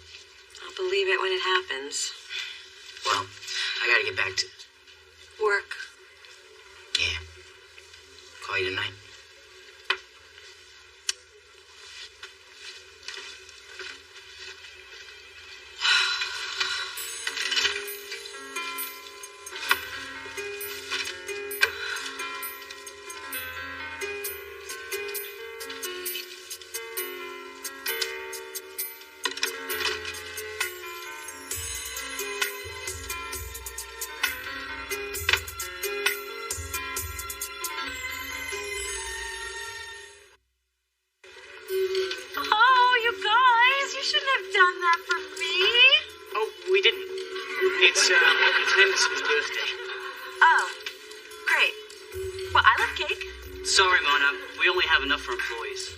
I'll believe it when it happens. Well, I gotta get back to Work. Yeah. Call you tonight. Oh, you guys, you shouldn't have done that for me. Oh, we didn't. It's Henderson's birthday. Oh, great. Well, I love cake. Sorry, Mona. We only have enough for employees.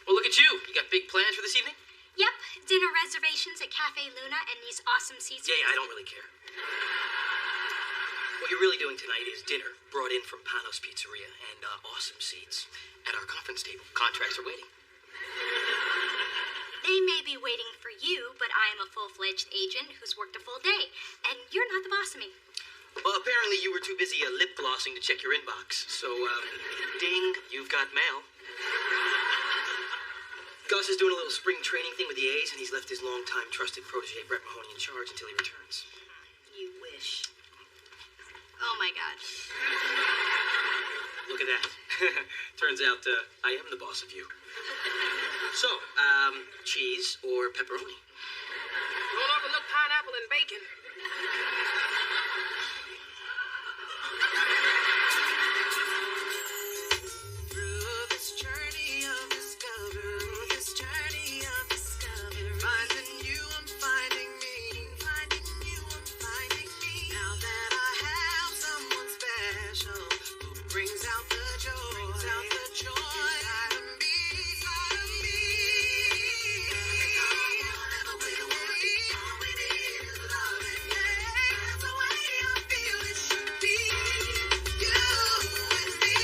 Well, look at you. You got big plans for this evening? Yep, dinner reservations at Cafe Luna and these awesome seats. Yeah, I don't really care. What you're really doing tonight is dinner brought in from Panos Pizzeria and awesome seats at our conference table. Contracts are waiting. They may be waiting for you, but I am a full-fledged agent who's worked a full day, and you're not the boss of me. Well, apparently you were too busy lip glossing to check your inbox. So, ding, you've got mail. Gus is doing a little spring training thing with the A's, and he's left his longtime trusted protege, Brett Mahoney, in charge until he returns. You wish. Oh my God. Look at that. Turns out I am the boss of you. So, cheese or pepperoni? Don't overlook pineapple and bacon. Through this journey of discovery, finding you, I'm finding me, finding you, I'm finding me. Now that I have someone special who brings out the joy inside of me, inside of me. Never wait away, all it is loving. That's the way I feel it should be. You and me.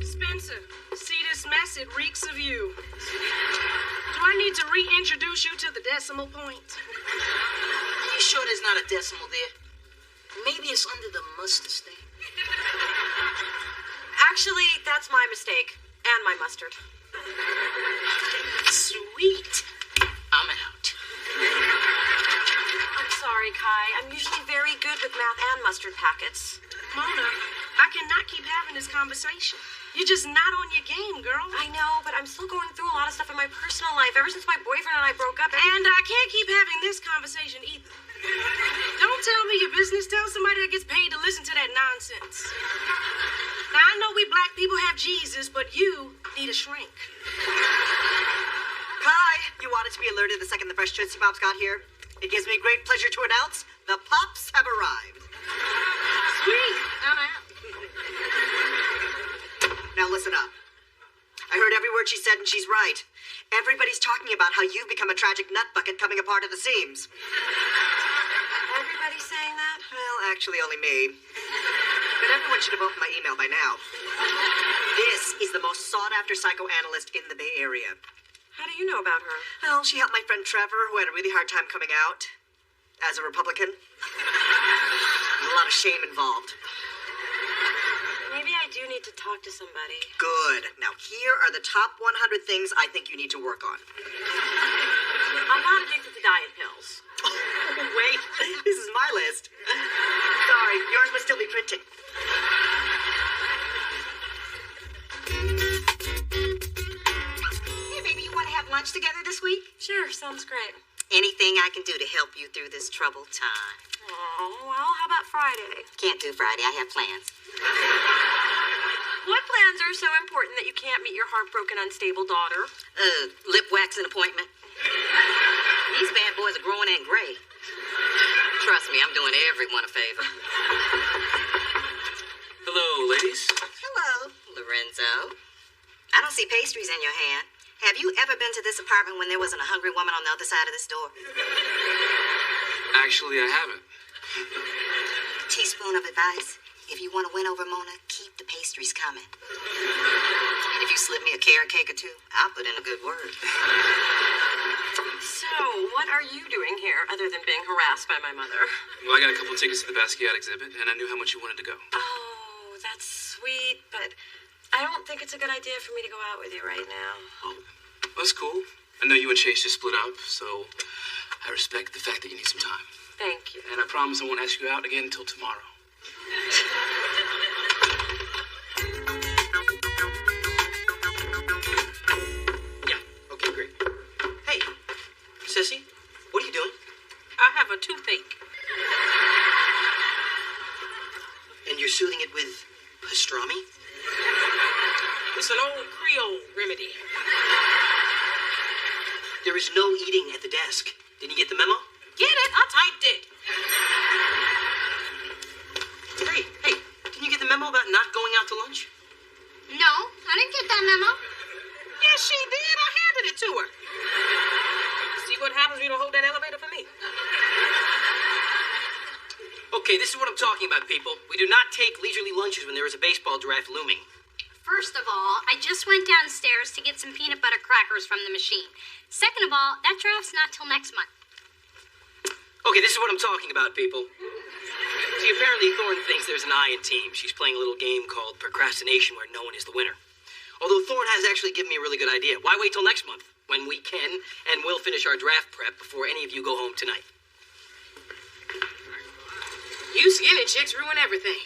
Spencer, see this mess? It reeks of you. Do I need to reintroduce you to the decimal point? Are you sure there's not a decimal there? Maybe it's under the mustard stain. Actually, that's my mistake. And my mustard. Sweet. I'm out. I'm sorry, Kai. I'm usually very good with math and mustard packets. Mona, I cannot keep having this conversation. You're just not on your game, girl. I know, but I'm still going through a lot of stuff in my personal life ever since my boyfriend and I broke up. And I can't keep having this conversation either. Don't tell me your business. Tell somebody that gets paid to listen to that nonsense. Now, I know we black people have Jesus, but you need a shrink. Kai, you wanted to be alerted the second the fresh Tootsie Pops got here. It gives me great pleasure to announce the Pops have arrived. Sweet. I'm out. Now listen up. I heard every word she said, and she's right. Everybody's talking about how you've become a tragic nut bucket coming apart at the seams. Everybody's saying that? Well, actually, only me. But everyone should have opened my email by now. This is the most sought-after psychoanalyst in the Bay Area. How do you know about her? Well, she helped my friend Trevor, who had a really hard time coming out as a Republican. There's a lot of shame involved. Maybe I do need to talk to somebody. Good. Now, here are the top 100 things I think you need to work on. I'm not addicted to diet pills. Wait, this is my list. Sorry, yours must still be printing. Hey, baby, you want to have lunch together this week? Sure, sounds great. Anything I can do to help you through this troubled time. Oh, well, how about Friday? Can't do Friday. I have plans. What plans are so important that you can't meet your heartbroken, unstable daughter? Lip waxing appointment. These bad boys are growing in gray. Trust me, I'm doing everyone a favor. Hello, ladies. Hello, Lorenzo. I don't see pastries in your hand. Have you ever been to this apartment when there wasn't a hungry woman on the other side of this door? Actually, I haven't. Teaspoon of advice. If you want to win over Mona, keep the pastries coming. And if you slip me a carrot cake or two, I'll put in a good word. So, what are you doing here other than being harassed by my mother? Well, I got a couple of tickets to the Basquiat exhibit, and I knew how much you wanted to go. Oh, that's sweet, but I don't think it's a good idea for me to go out with you right now. Oh, that's cool. I know you and Chase just split up, so I respect the fact that you need some time. Thank you. And I promise I won't ask you out again until tomorrow. Yeah, okay, great. Hey, Sissy, what are you doing? I have a toothache. And you're soothing it with pastrami? It's an old Creole remedy. There is no eating at the desk. Didn't you get the memo? Get it? I typed it. Hey, didn't you get the memo about not going out to lunch? No, I didn't get that memo. Yes, she did. I handed it to her. See what happens when you don't hold that elevator for me. Okay, this is what I'm talking about, people. We do not take leisurely lunches when there is a baseball draft looming. First of all, I just went downstairs to get some peanut butter crackers from the machine. Second of all, that draft's not till next month. Okay, this is what I'm talking about, people. See, apparently Thorne thinks there's an I in team. She's playing a little game called procrastination where no one is the winner. Although Thorne has actually given me a really good idea. Why wait till next month when we can and will finish our draft prep before any of you go home tonight? You skinny chicks ruin everything.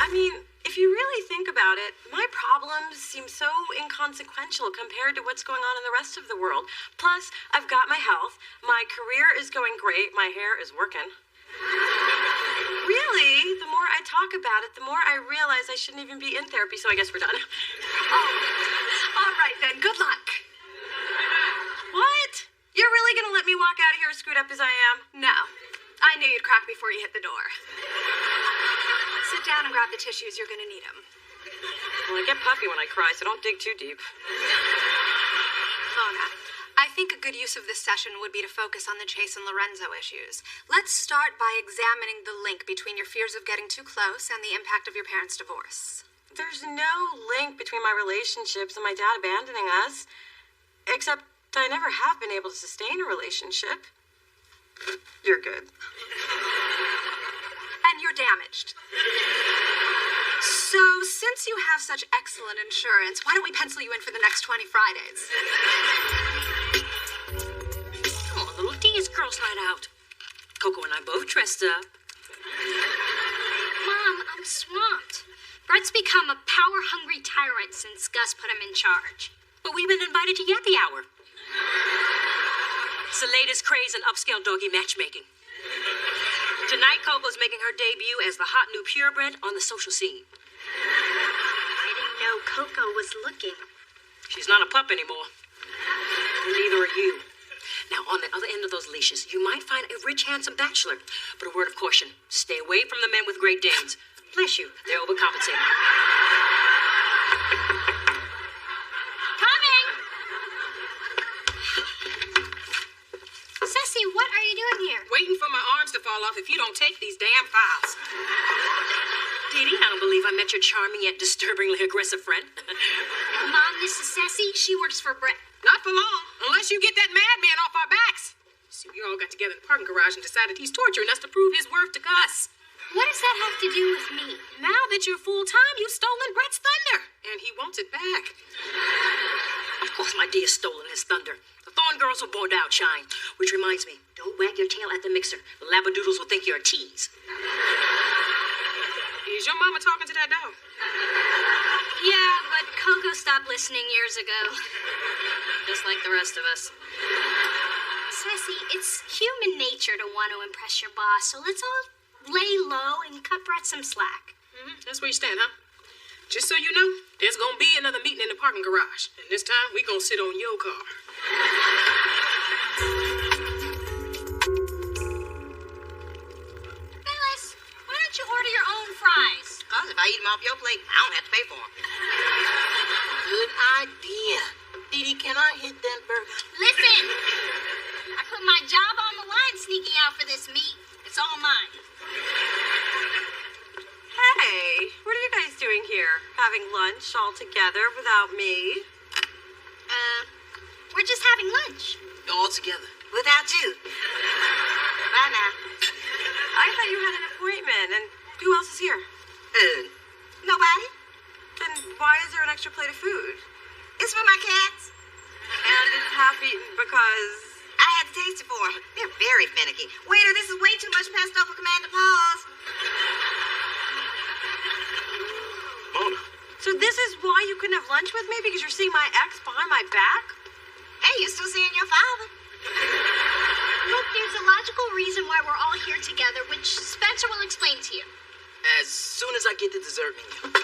I mean, if you really think about it, my problems seem so inconsequential compared to what's going on in the rest of the world. Plus, I've got my health, my career is going great, my hair is working. Really, the more I talk about it, the more I realize I shouldn't even be in therapy, so I guess we're done. Oh, all right then. Good luck. What? You're really gonna let me walk out of here as screwed up as I am? No. I knew you'd crack before you hit the door. Sit down and grab the tissues. You're gonna need them. Well, I get puffy when I cry, so don't dig too deep. Mona, I think a good use of this session would be to focus on the Chase and Lorenzo issues. Let's start by examining the link between your fears of getting too close and the impact of your parents' divorce. There's no link between my relationships and my dad abandoning us. Except I never have been able to sustain a relationship. You're good. And you're damaged. So, since you have such excellent insurance, why don't we pencil you in for the next 20 Fridays? Oh, a little D is girls' night out. Coco and I both dressed up. Mom, I'm swamped. Brett's become a power-hungry tyrant since Gus put him in charge. But we've been invited to Yappy Hour. It's the latest craze in upscale doggy matchmaking. Tonight, Coco's making her debut as the hot new purebred on the social scene. I didn't know Coco was looking. She's not a pup anymore. Neither are you. Now, on the other end of those leashes, you might find a rich, handsome bachelor. But a word of caution, stay away from the men with Great Danes. Bless you, they're overcompensating. Coming! Ceci, what are you doing here? Waiting for my arms to fall off if you don't take these damn files. Dee Dee, I don't believe I met your charming yet disturbingly aggressive friend. Mom, this is Ceci. She works for Brett. Not for long, unless you get that madman off our backs. See, we all got together in the parking garage and decided he's torturing us to prove his worth to Gus. What does that have to do with me? Now that you're full-time, you've stolen Brett's thunder, and he wants it back. Of course my dear's stolen his thunder. The Thorn girls were born to outshine. Which reminds me, don't wag your tail at the mixer. The labradoodles will think you're a tease. Is your mama talking to that dog? Yeah, but Coco stopped listening years ago. Just like the rest of us. Sassy, it's human nature to want to impress your boss, so let's all lay low and cut Brett some slack. That's where you stand, huh? Just so you know, there's gonna be another meeting in the parking garage. And this time, we gonna sit on your car. Phyllis, why don't you order your own fries? Because if I eat them off your plate, I don't have to pay for them. Good idea. Dee Dee, can I hit that burger? Listen, I put my job on the line sneaking out for this meat. It's all mine. Hey, what are you guys doing here? Having lunch all together without me? We're just having lunch. All together. Without you. Bye now. I thought you had an appointment, and who else is here? Nobody? Then why is there an extra plate of food? It's for my cats. And it's half-eaten because... I had to taste it for them. They're very finicky. Waiter, this is way too much pesto for Commander Paws. Mona. So this is why you couldn't have lunch with me? Because you're seeing my ex behind my back? Hey, you're still seeing your father. Look, there's a logical reason why we're all here together, which Spencer will explain to you. As soon as I get the dessert menu.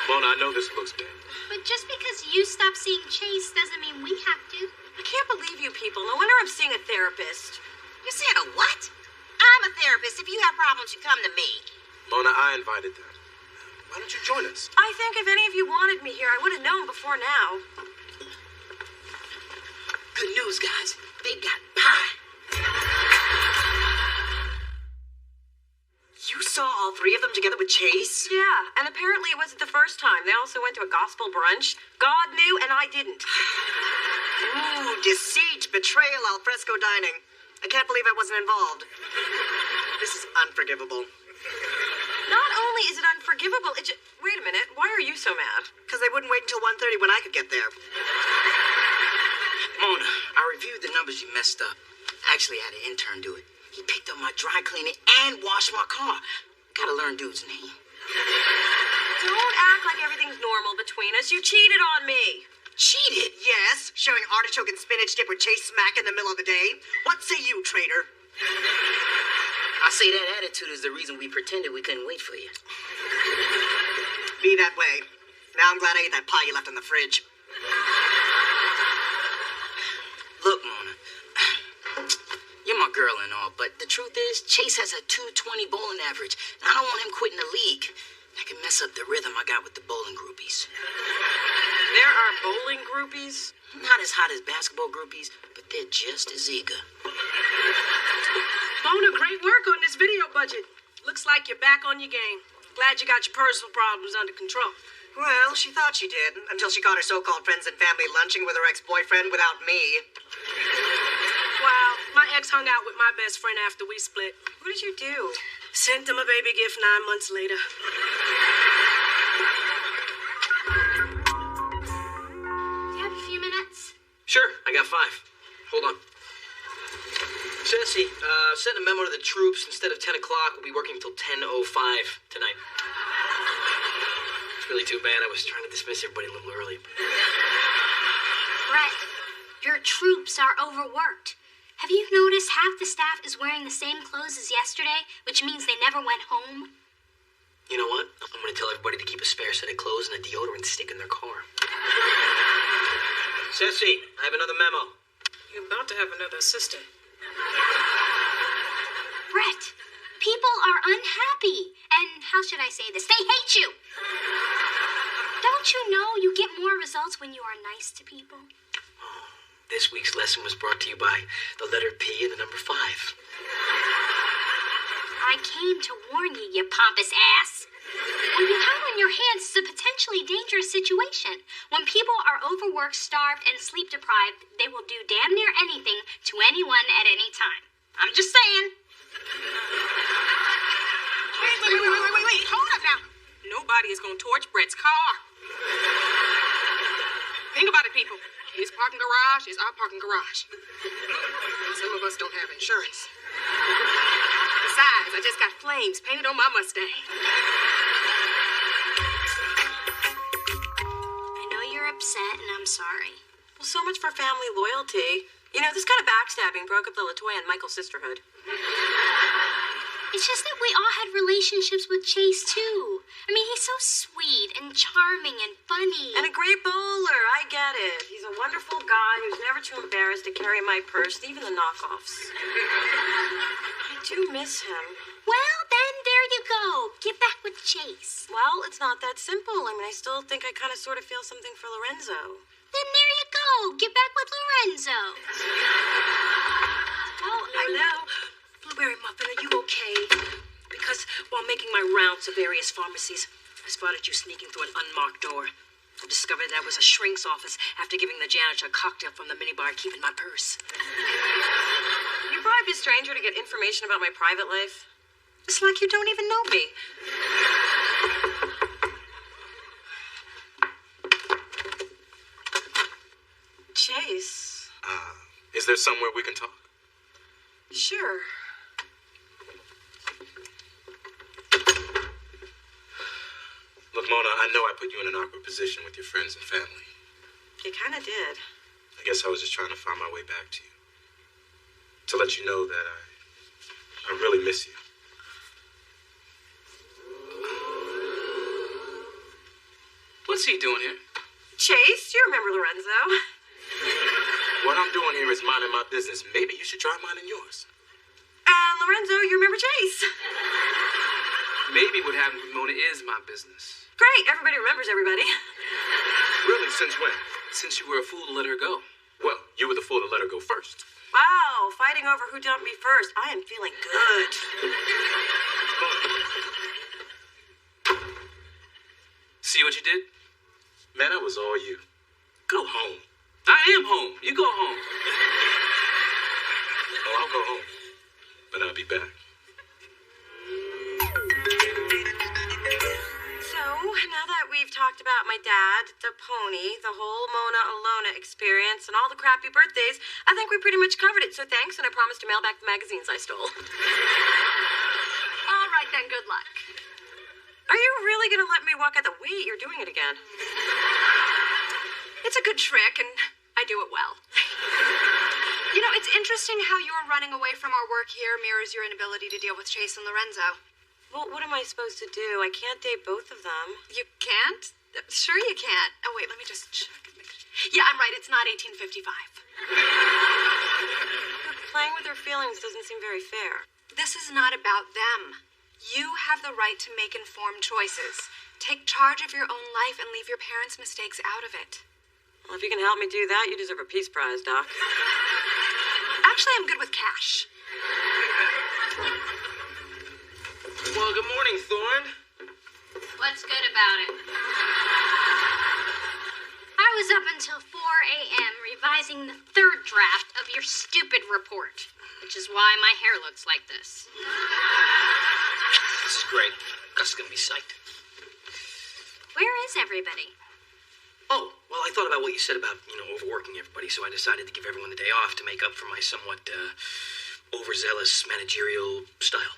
Mona, I know this looks bad. But just because you stop seeing Chase doesn't mean we have to. I can't believe you people. No wonder I'm seeing a therapist. You're seeing a what? I'm a therapist. If you have problems, you come to me. Mona, I invited that. Why don't you join us? I think if any of you wanted me here, I would have known before now. Good news, guys. They got pie. You saw all three of them together with Chase? Yeah, and apparently it wasn't the first time. They also went to a gospel brunch. God knew, and I didn't. Ooh, deceit, betrayal, al fresco dining. I can't believe I wasn't involved. This is unforgivable. Not only is it unforgivable, it just... Wait a minute, why are you so mad? Because they wouldn't wait until 1:30 when I could get there. Mona, I reviewed the numbers you messed up. Actually, I had an intern do it. He picked up my dry cleaning and washed my car. Gotta learn dude's name. Don't act like everything's normal between us. You cheated on me. Cheated? Yes, sharing artichoke and spinach dip with Chase smack in the middle of the day. What say you, traitor? I say that attitude is the reason we pretended we couldn't wait for you. Be that way. Now I'm glad I ate that pie you left in the fridge. Look, Mona, you're my girl and all, but the truth is, Chase has a 220 bowling average, and I don't want him quitting the league. That can mess up the rhythm I got with the bowling groupies. There are bowling groupies? Not as hot as basketball groupies, but they're just as eager. Mona, great work on this video budget. Looks like you're back on your game. Glad you got your personal problems under control. Well, she thought she did, until she caught her so-called friends and family lunching with her ex-boyfriend without me. Wow, my ex hung out with my best friend after we split. What did you do? Sent him a baby gift 9 months later. You have a few minutes? Sure, I got 5. Hold on. Jesse, send a memo to the troops. Instead of 10 o'clock, we'll be working till 10:05 tonight. It's really too bad. I was trying to dismiss everybody a little early. Brett, your troops are overworked. Have you noticed half the staff is wearing the same clothes as yesterday, which means they never went home? You know what? I'm going to tell everybody to keep a spare set of clothes and a deodorant stick in their car. Ceci, I have another memo. You're about to have another assistant. Brett, people are unhappy. And how should I say this? They hate you. Don't you know you get more results when you are nice to people? This week's lesson was brought to you by the letter P and the number 5. I came to warn you, you pompous ass. When you have on your hands, it's a potentially dangerous situation. When people are overworked, starved, and sleep deprived, they will do damn near anything to anyone at any time. I'm just saying. somebody is going to torch Brett's car. Think about it, people. His parking garage is our parking garage. Some of us don't have insurance. Besides, I just got flames painted on my Mustang. I know you're upset, and I'm sorry. Well, so much for family loyalty. You know, this kind of backstabbing broke up the LaToya and Michael sisterhood. It's just that we all had relationships with Chase, too. I mean, he's so sweet and charming and funny. And a great bowler, I get it. He's a wonderful guy who's never too embarrassed to carry my purse, even the knockoffs. I do miss him. Well, then there you go. Get back with Chase. Well, it's not that simple. I mean, I still think I kind of sort of feel something for Lorenzo. Then there you go. Get back with Lorenzo. Oh, hello. Blueberry Muffin, are you okay? Because while making my rounds of various pharmacies, I spotted you sneaking through an unmarked door. I discovered that was a shrink's office after giving the janitor a cocktail from the minibar I keep in my purse. You bribed a stranger to get information about my private life? It's like you don't even know me. Chase. Is there somewhere we can talk? Sure. Look, Mona, I know I put you in an awkward position with your friends and family. You kind of did. I guess I was just trying to find my way back to you. To let you know that I really miss you. What's he doing here? Chase, do you remember Lorenzo? What I'm doing here is minding my business. Maybe you should try minding yours. Lorenzo, you remember Chase? Maybe what happened with Mona is my business. Great, everybody remembers everybody. Really, since when? Since you were a fool to let her go. Well, you were the fool to let her go first. Wow, fighting over who dumped me first. I am feeling good. See what you did? Man, that was all you. Go home. I am home. You go home. Oh, I'll go home. But I'll be back. So, now that we've talked about my dad, the pony, the whole Mona Alona experience, and all the crappy birthdays, I think we pretty much covered it. So thanks, and I promise to mail back the magazines I stole. All right, then. Good luck. Are you really going to let me walk out the way you're doing it again? It's a good trick, and I do it well. You know, it's interesting how your running away from our work here mirrors your inability to deal with Chase and Lorenzo. Well, what am I supposed to do? I can't date both of them. You can't? Sure you can't. Oh, wait, let me just check. Yeah, I'm right. It's not 1855. But playing with their feelings doesn't seem very fair. This is not about them. You have the right to make informed choices. Take charge of your own life and leave your parents' mistakes out of it. Well, if you can help me do that, you deserve a peace prize, Doc. Actually, I'm good with cash. Well, good morning, Thorne. What's good about it? I was up until 4 a.m. revising the third draft of your stupid report, which is why my hair looks like this. This is great. Gus is gonna be psyched. Where is everybody? Oh, well, I thought about what you said about, overworking everybody, so I decided to give everyone the day off to make up for my somewhat, overzealous managerial style.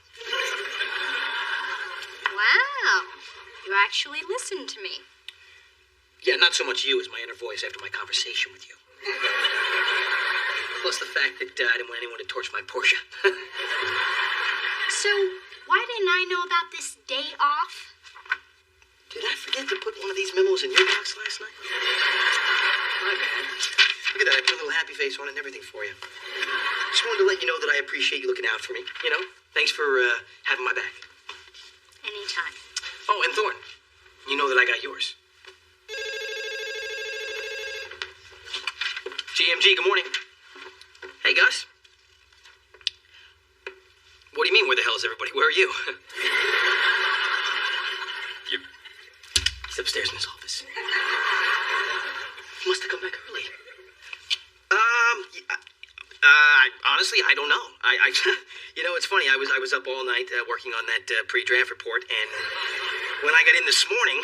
Wow. You actually listened to me. Yeah, not so much you as my inner voice after my conversation with you. Plus the fact that I didn't want anyone to torch my Porsche. So, why didn't I know about this day off? Did I forget to put one of these memos in your box last night? My bad. Look at that, I put a little happy face on it and everything for you. Just wanted to let you know that I appreciate you looking out for me, Thanks for having my back. Anytime. Oh, and Thorne, you know that I got yours. GMG, good morning. Hey, Gus. What do you mean, where the hell is everybody? Where are you? He's upstairs in his office. He must have come back early. Honestly, I don't know. It's funny. I was up all night working on that pre-draft report, and when I got in this morning,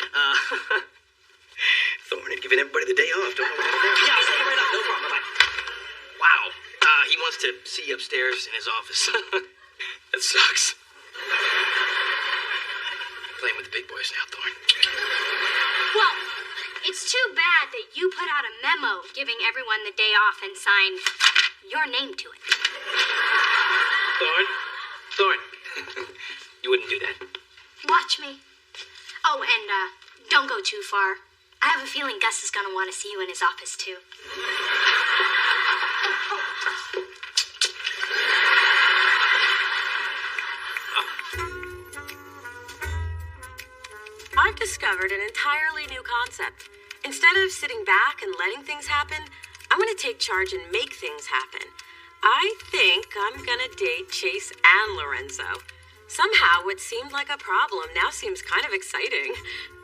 Thorne had given everybody the day off. Don't know what happened. Yeah, I'll set it right up. No problem. Bye-bye. Wow. He wants to see you upstairs in his office. That sucks. Playing with the big boys now, Thorne. Well, it's too bad that you put out a memo giving everyone the day off and signed your name to it. Thorne. You wouldn't do that. Watch me. Oh, and don't go too far. I have a feeling Gus is gonna want to see you in his office, too. I've discovered an entirely new concept. Instead of sitting back and letting things happen, I'm going to take charge and make things happen. I think I'm going to date Chase and Lorenzo. Somehow, what seemed like a problem now seems kind of exciting.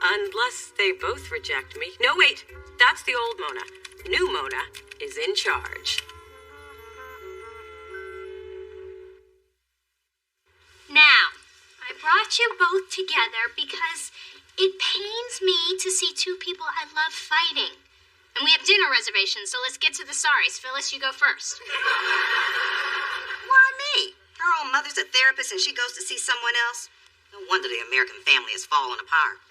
Unless they both reject me. No, wait. That's the old Mona. New Mona is in charge. Now, I brought you both together because it pains me to see two people I love fighting. And we have dinner reservations, so let's get to the sorries. Phyllis, you go first. Why me? Her own mother's a therapist and she goes to see someone else. No wonder the American family is falling apart.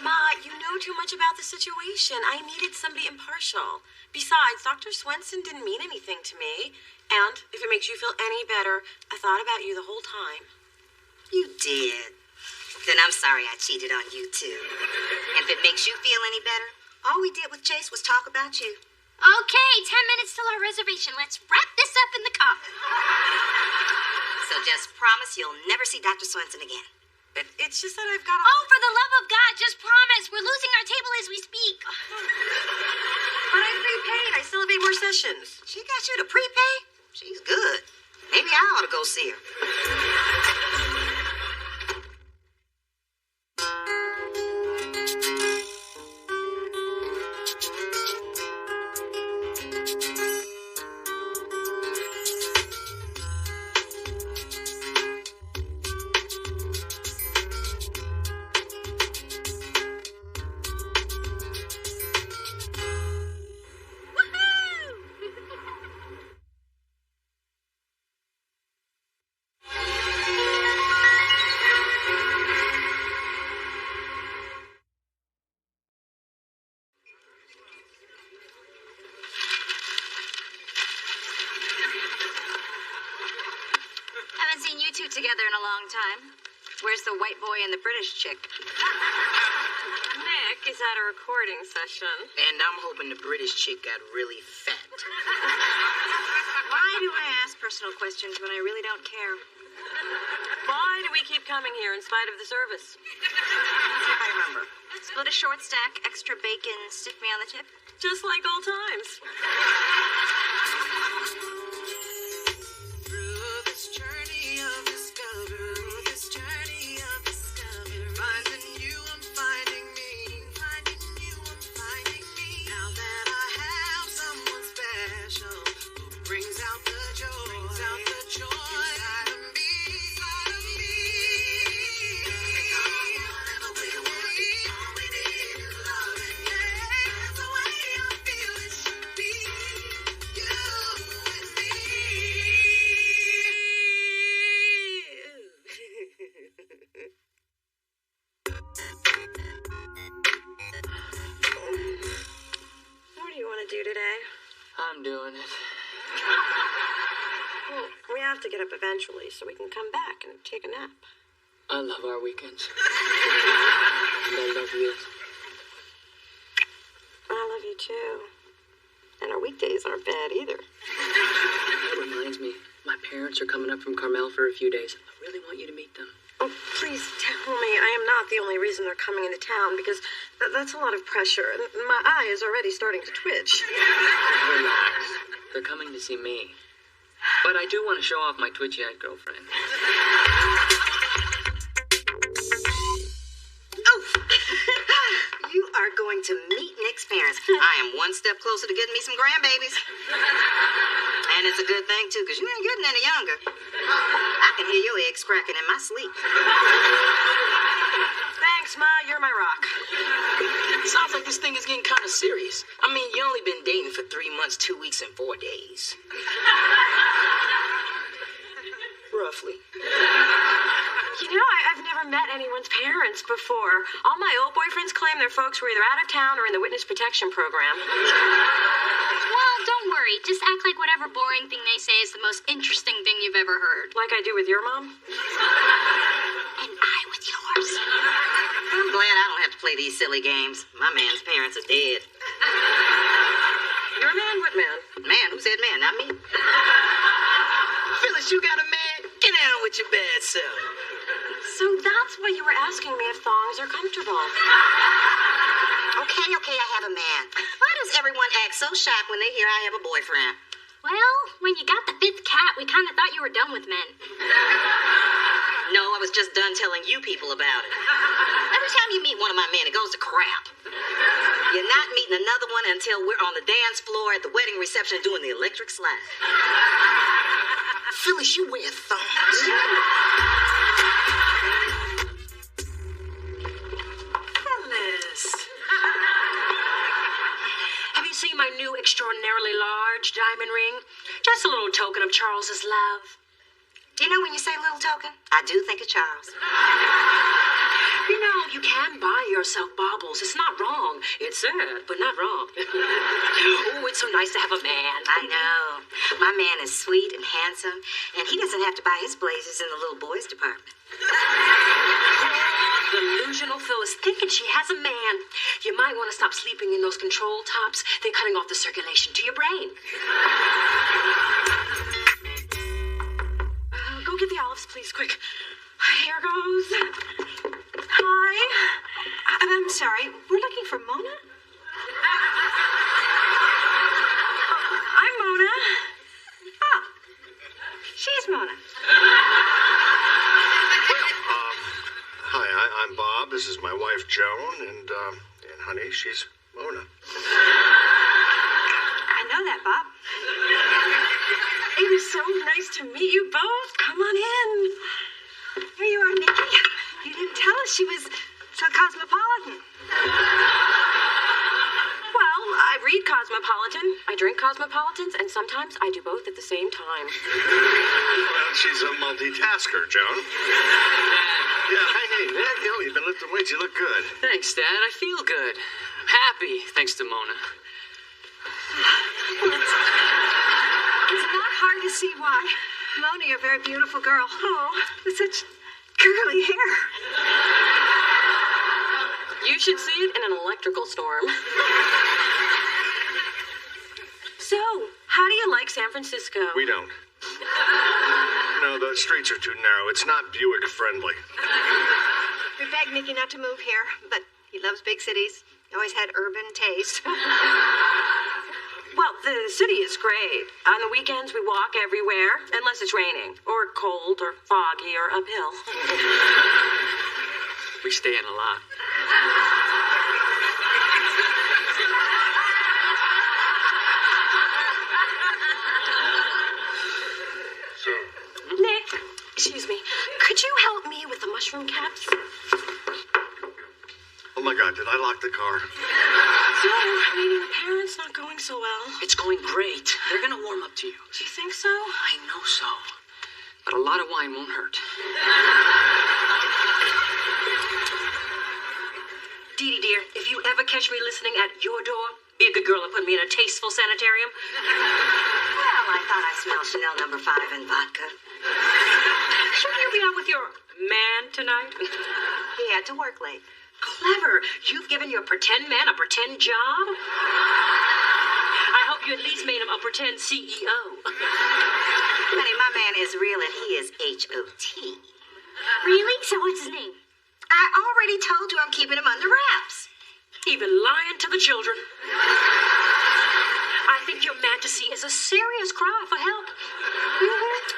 Ma, you know too much about the situation. I needed somebody impartial. Besides, Dr. Swenson didn't mean anything to me. And if it makes you feel any better, I thought about you the whole time. You did. Then I'm sorry I cheated on you, too. And if it makes you feel any better, all we did with Chase was talk about you. Okay, 10 minutes till our reservation. Let's wrap this up in the car. So just promise you'll never see Dr. Swenson again. It's just that I've got Oh, for the love of God, just promise. We're losing our table as we speak. But I prepaid. I still have 8 more sessions. She got you to prepay? She's good. Maybe I ought to go see her. Together in a long time. Where's the white boy and the British chick? Nick is at a recording session. And I'm hoping the British chick got really fat. Why do I ask personal questions when I really don't care? Why do we keep coming here in spite of the service? Let's see if I remember. Split a short stack, extra bacon, stick me on the tip. Just like old times. I'm doing it. Well, we have to get up eventually so we can come back and take a nap. I love our weekends. And I love you. I love you too. And our weekdays aren't bad either. That reminds me, my parents are coming up from Carmel for a few days. I really want you to meet them. Oh, please tell me I am not the only reason they're coming into town, because that's a lot of pressure, and my eye is already starting to twitch. Relax. They're coming to see me. But I do want to show off my twitchy-eyed girlfriend. Oh! You are going to meet Nick's parents. I am one step closer to getting me some grandbabies. And as That's a good thing, too, because you ain't getting any younger. I can hear your eggs cracking in my sleep. Thanks, Ma. You're my rock. Sounds like this thing is getting kind of serious. I mean, you only been dating for 3 months, 2 weeks, and 4 days. Roughly. You know, I've never met anyone's parents before. All my old boyfriends claim their folks were either out of town or in the witness protection program. Well, don't worry. Just act like whatever boring thing they say is the most interesting thing you've ever heard. Like I do with your mom? And I with yours. I'm glad I don't have to play these silly games. My man's parents are dead. Your man? What man? Man? Who said man? Not me. Phyllis, you got a man? Get down with your bad self. So that's why you were asking me if thongs are comfortable. Okay, I have a man. Why does everyone act so shocked when they hear I have a boyfriend? Well, when you got the 5th cat, we kind of thought you were done with men. No, I was just done telling you people about it. Every time you meet one of my men, it goes to crap. You're not meeting another one until we're on the dance floor at the wedding reception doing the electric slide. Phyllis, you wear thongs. Phyllis. Have you seen my new extraordinarily large diamond ring? Just a little token of Charles's love. You know, when you say little token, I do think of Charles. You know, you can buy yourself baubles. It's not wrong. It's sad, but not wrong. Oh, it's so nice to have a man. I know. My man is sweet and handsome, and he doesn't have to buy his blazers in the little boys department. Delusional Phyllis, thinking she has a man. You might want to stop sleeping in those control tops. They're cutting off the circulation to your brain. Go get the olives, please, quick. Here goes. Hi. I'm sorry. We're looking for Mona? I'm Mona. Oh. She's Mona. Hi, I'm Bob. This is my wife, Joan, and honey, she's Mona. I know that, Bob. It was so nice to meet you both. Come on in. Here you are, Nikki. You didn't tell us she was so cosmopolitan. Well, I read Cosmopolitan, I drink Cosmopolitans, and sometimes I do both at the same time. Well, she's a multitasker, Joan. Yeah, hey, Nick, you've been lifting weights. You look good. Thanks, Dad. I feel good. I'm happy, thanks to Mona. It's not hard to see why. Mona, you're a very beautiful girl. Oh, with such curly hair. You should see it in an electrical storm. So, how do you like San Francisco? We don't. No, the streets are too narrow. It's not Buick friendly. We begged Nicky not to move here, but he loves big cities. He always had urban taste. Well, the city is great. On the weekends, we walk everywhere, unless it's raining, or cold, or foggy, or uphill. We stay in a lot. So, Nick, excuse me, could you help me with the mushroom caps? oh my God, did I lock the car? So, meeting the parents not going so well. It's going great. They're gonna warm up to you. Do you think so? I know so. But a lot of wine won't hurt. Dee Dee, dear, if you ever catch me listening at your door, be a good girl and put me in a tasteful sanitarium. Well, I thought I smelled Chanel No. 5 and vodka. Shouldn't you be out with your man tonight? He had to work late. Clever. You've given your pretend man a pretend job? I hope you at least made him a pretend CEO. Honey, my man is real and he is H-O-T. Really? So what's his name? I already told you I'm keeping him under wraps. Even lying to the children. I think your fantasy is a serious cry for help.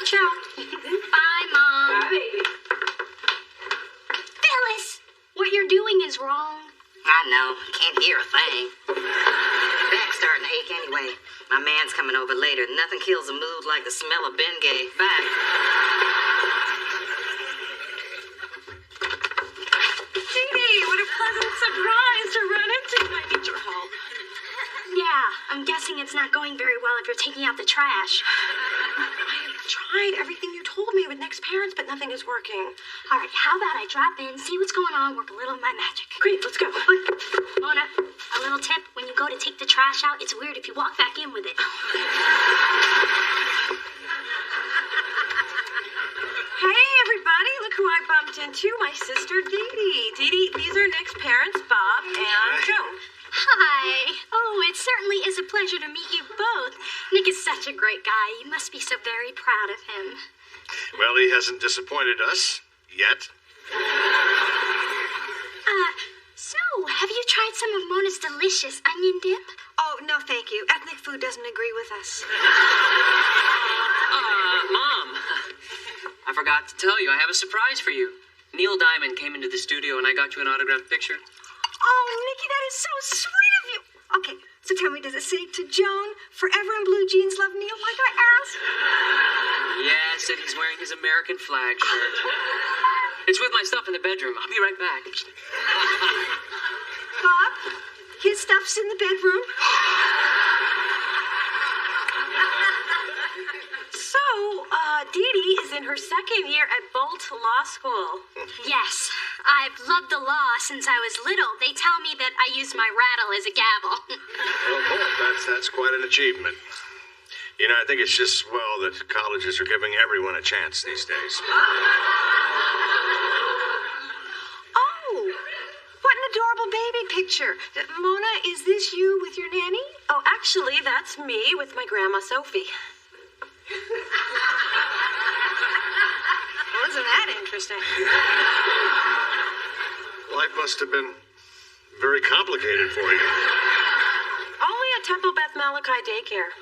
Ciao. Bye, Mom. Bye, baby. Phyllis, what you're doing is wrong. I know. Can't hear a thing. Back's starting to ache anyway. My man's coming coming over later. Nothing kills a mood like the smell of Bengay. Bye. Dee Dee, what a pleasant surprise to run into. I need your help. Yeah, I'm guessing it's not going very well if you're taking out the trash. I have tried everything you told me with Nick's parents, but nothing is working. All right, how about I drop in, see what's going on, work a little of my magic. Great, let's go. Mona, a little tip. When you go to take the trash out, it's weird if you walk back in with it. Hey, everybody, look who I bumped into. My sister, Dee Dee. Dee Dee, these are Nick's parents, Bob and Joan. Hi. Oh, it certainly is a pleasure to meet you both. Nick is such a great guy. You must be so very proud of him. Well, he hasn't disappointed us yet. So, have you tried some of Mona's delicious onion dip? Oh, no, thank you. Ethnic food doesn't agree with us. Mom, I forgot to tell you, I have a surprise for you. Neil Diamond came into the studio and I got you an autographed picture. Oh, Nikki, that is so sweet of you. Okay, so tell me, does it say to Joan, forever in blue jeans, love Neil, like I asked? Yes, and he's wearing his American flag shirt. It's with my stuff in the bedroom. I'll be right back. Bob, his stuff's in the bedroom. So, Dee Dee is in her second year at Bolt Law School. Yes, I've loved the law since I was little. They tell me that I use my rattle as a gavel. Well, that's quite an achievement. You know, I think it's just swell that colleges are giving everyone a chance these days. Oh, what an adorable baby picture. Mona, is this you with your nanny? Oh, actually, that's me with my grandma Sophie. Wasn't that interesting? Life must have been very complicated for you. Only at Temple Beth Malachi Daycare.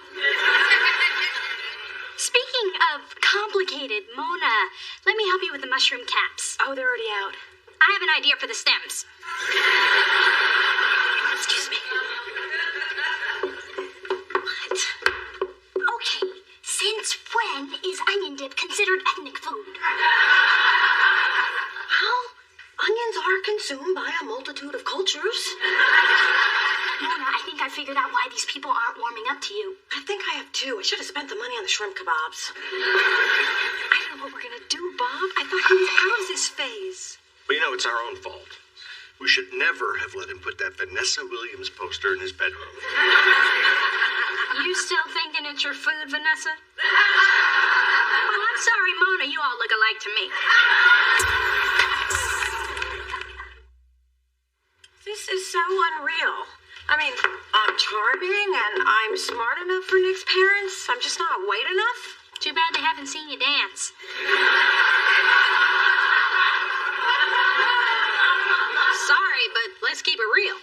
Speaking of complicated, Mona, let me help you with the mushroom caps. Oh, they're already out. I have an idea for the stems. Excuse me. What? Okay, since when is onion dip considered ethnic food? Well, onions are consumed by a multitude of cultures. Mona, I think I figured out why these people aren't warming up to you. I think I have too. I should have spent the money on the shrimp kebabs. I don't know what we're gonna do, Bob. I thought he was out of this phase. But you know, it's our own fault. We should never have let him put that Vanessa Williams poster in his bedroom. You still thinking it's your food, Vanessa? Oh, I'm sorry, Mona. You all look alike to me. This is so unreal. I mean, I'm charming and I'm smart enough for Nick's parents. I'm just not white enough. Too bad they haven't seen you dance. Sorry, but let's keep it real.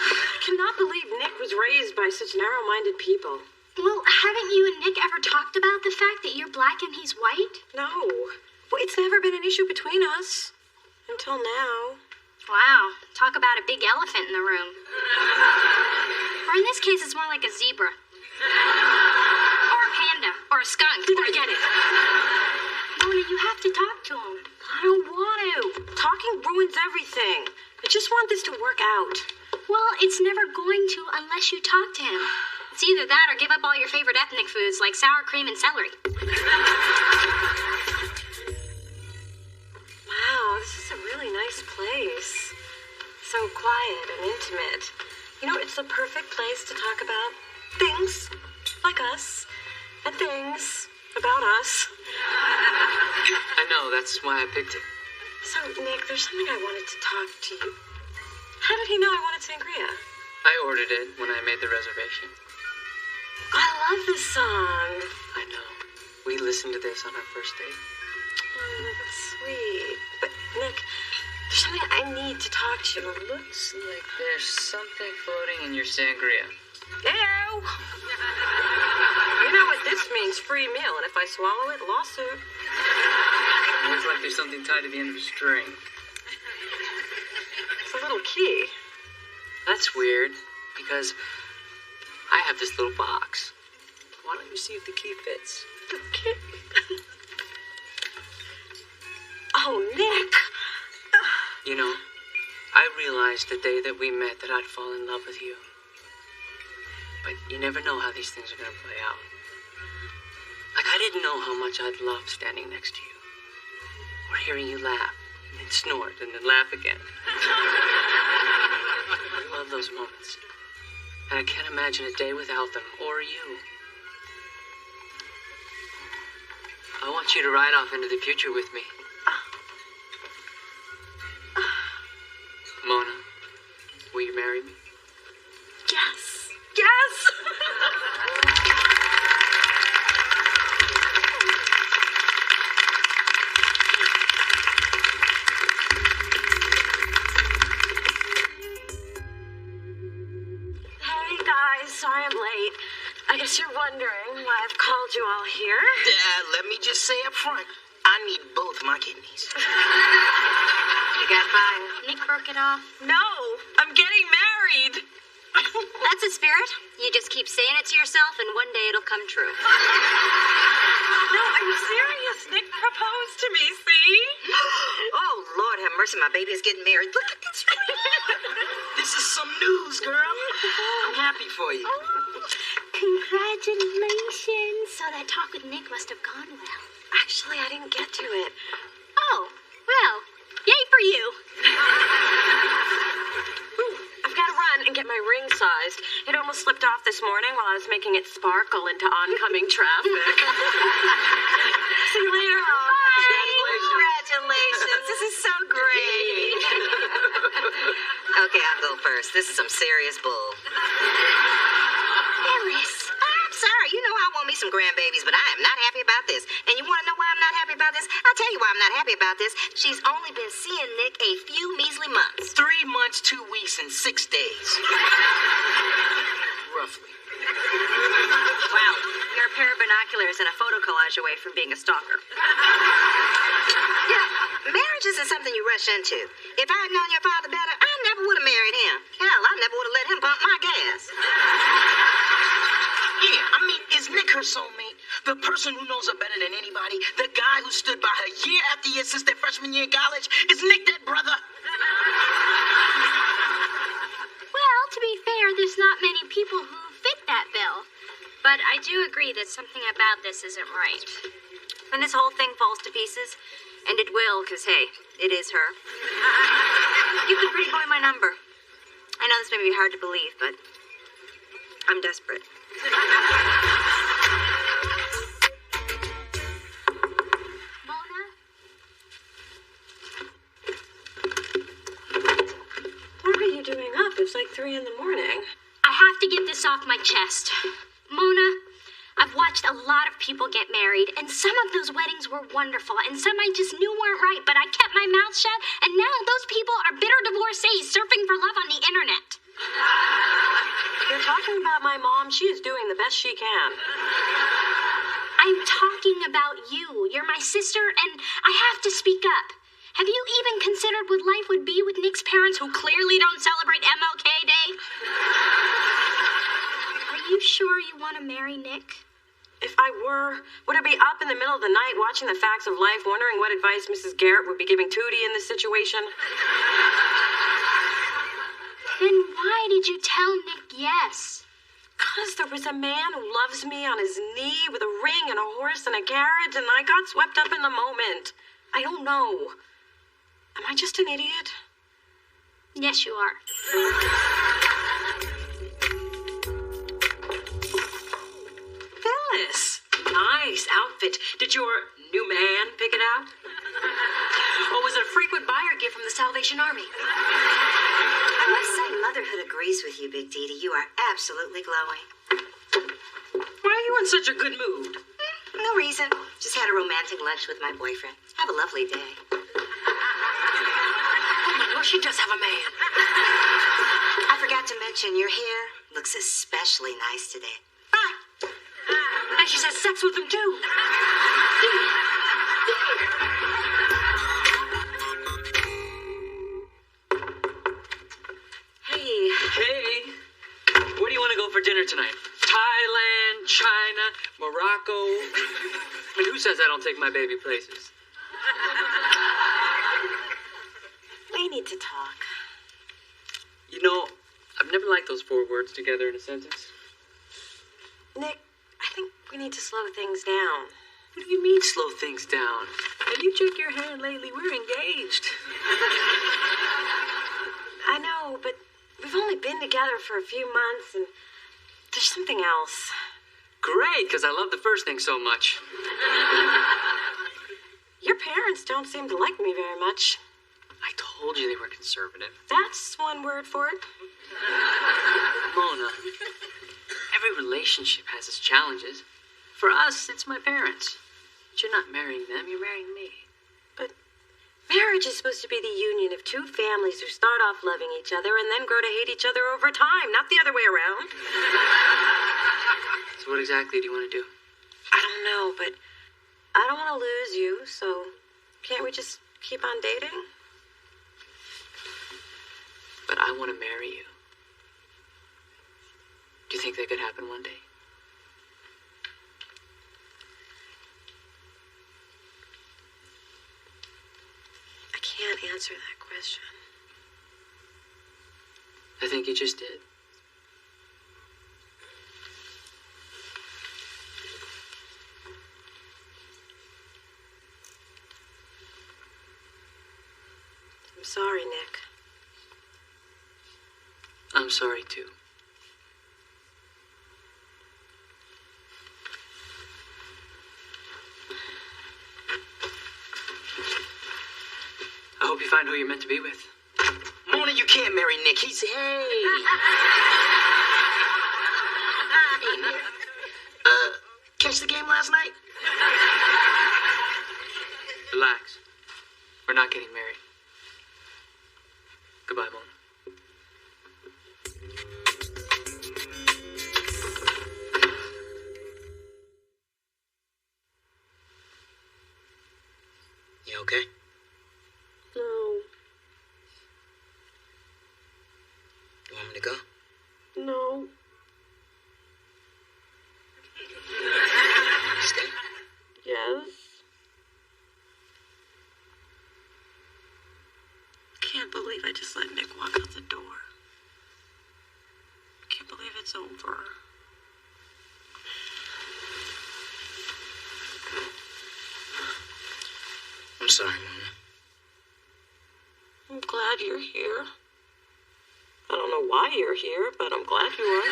I cannot believe Nick was raised by such narrow-minded people. Well, haven't you and Nick ever talked about the fact that you're black and he's white? No. Well, it's never been an issue between us. Until now. Wow, talk about a big elephant in the room. Or in this case, it's more like a zebra. Or a panda. Or a skunk. Did I get it? Mona, you have to talk to him. I don't want to. Talking ruins everything. I just want this to work out. Well, it's never going to unless you talk to him. It's either that or give up all your favorite ethnic foods like sour cream and celery. Wow, this is a really nice place. So quiet and intimate. You know, it's the perfect place to talk about things like us and things about us. I know, that's why I picked it. So, Nick, there's something I wanted to talk to you. How did he know I wanted sangria? I ordered it when I made the reservation. I love this song. I know. We listened to this on our first date. Oh, that's sweet. But, Nick, there's something I need to talk to you. Looks like there's something floating in your sangria. Ew! You know what this means, free meal, and if I swallow it, lawsuit. Looks like there's something tied to the end of a string. It's a little key. That's weird, because I have this little box. Why don't you see if the key fits? Okay. Oh, Nick. You know, I realized the day that we met that I'd fall in love with you. But you never know how these things are going to play out. Like, I didn't know how much I'd love standing next to you. Or hearing you laugh, and then snort, and then laugh again. I love those moments. And I can't imagine a day without them, or you. I want you to ride off into the future with me. Mona, will you marry me? Yes. Yes. Hey guys, sorry I'm late. I guess you're wondering why I've called you all here. Let me just say up front, I need both my kidneys. You got mine. Nick broke it off. No, I'm getting married. That's a spirit. You just keep saying it to yourself, and one day it'll come true. No, I'm serious. Nick proposed to me, see? Oh, Lord have mercy, my baby is getting married. Look at this ring. This is some news, girl. I'm happy for you. Congratulations. So that talk with Nick must have gone well. Actually, I didn't get to it. Oh, well, yay for you. I've got to run and get my ring sized. It almost slipped off this morning while I was making it sparkle into oncoming traffic. See you later. Congratulations. This is so great. Okay, I'll go first. This is some serious bull. Phyllis. I'm sorry. You know I want me some grandbabies, but I am not happy about this. And you want to know why I'm not happy about this? I'll tell you why I'm not happy about this. She's only been seeing Nick a few measly months. 3 months, 2 weeks, and 6 days. Roughly. Wow, you're a pair of binoculars and a photo collage away from being a stalker. Yeah, marriage isn't something you rush into. If I had known your father better, I never would have married him. Hell, I never would have let him pump my gas. Yeah, I mean, is Nick her soulmate? The person who knows her better than anybody? The guy who stood by her year after year since their freshman year in college? Is Nick that brother? Well, to be fair, there's not many people who fit that bill. But I do agree that something about this isn't right. When this whole thing falls to pieces, and it will, because, hey, it is her. Give the pretty boy my number. I know this may be hard to believe, but I'm desperate. Mona? What are you doing up? It's like 3 in the morning. I have to get this off my chest. Mona, I've watched a lot of people get married, and some of those weddings were wonderful, and some I just knew weren't right, but I kept my mouth shut, and now those people are bitter divorcees surfing for love on the internet. You're talking about my mom. She is doing the best she can. I'm talking about you. You're my sister, and I have to speak up. Have you even considered what life would be with Nick's parents who clearly don't celebrate MLK Day? Are you sure you want to marry Nick? If I were, would I be up in the middle of the night watching the facts of life, wondering what advice Mrs. Garrett would be giving Tootie in this situation? Then why did you tell Nick yes? Because there was a man who loves me on his knee with a ring and a horse and a carriage, and I got swept up in the moment. I don't know. Am I just an idiot? Yes, you are. Phyllis, nice outfit. Did your new man pick it out? Or was it a frequent buyer gift from the Salvation Army? I must say, motherhood agrees with you, Big Dee Dee. You are absolutely glowing. Why are you in such a good mood? No reason. Just had a romantic lunch with my boyfriend. Have a lovely day. Oh my gosh, she does have a man. I forgot to mention, your hair looks especially nice today. Bye. And she's had sex with him, too. Hey, where do you want to go for dinner tonight? Morocco. I mean, who says I don't take my baby places? We need to talk. You know, I've never liked those 4 words together in a sentence. Nick, I think we need to slow things down. What do you mean, slow things down? Have you checked your hand lately? We're engaged. I know, but we've only been together for a few months, and there's something else. Great, because I love the first thing so much. Your parents don't seem to like me very much. I told you they were conservative. That's one word for it. Mona, every relationship has its challenges. For us, it's my parents. But you're not marrying them, you're marrying me. But marriage is supposed to be the union of 2 families who start off loving each other and then grow to hate each other over time, not the other way around. So what exactly do you want to do? I don't know, but I don't want to lose you, so can't we just keep on dating? But I want to marry you. Do you think that could happen one day? I can't answer that question. I think you just did. I'm sorry, Nick. I'm sorry, too. I hope you find who you're meant to be with. Mona, you can't marry Nick. He's... Hey! Hey, Nick. Catch the game last night? Relax. We're not getting married. Goodbye, Mona. You okay? No. You want me to go? No. Stay? Yes. Can't believe I just let Nick walk out the door. Can't believe it's over. I'm sorry, Mona. I'm glad you're here. I don't know why you're here, but I'm glad you are.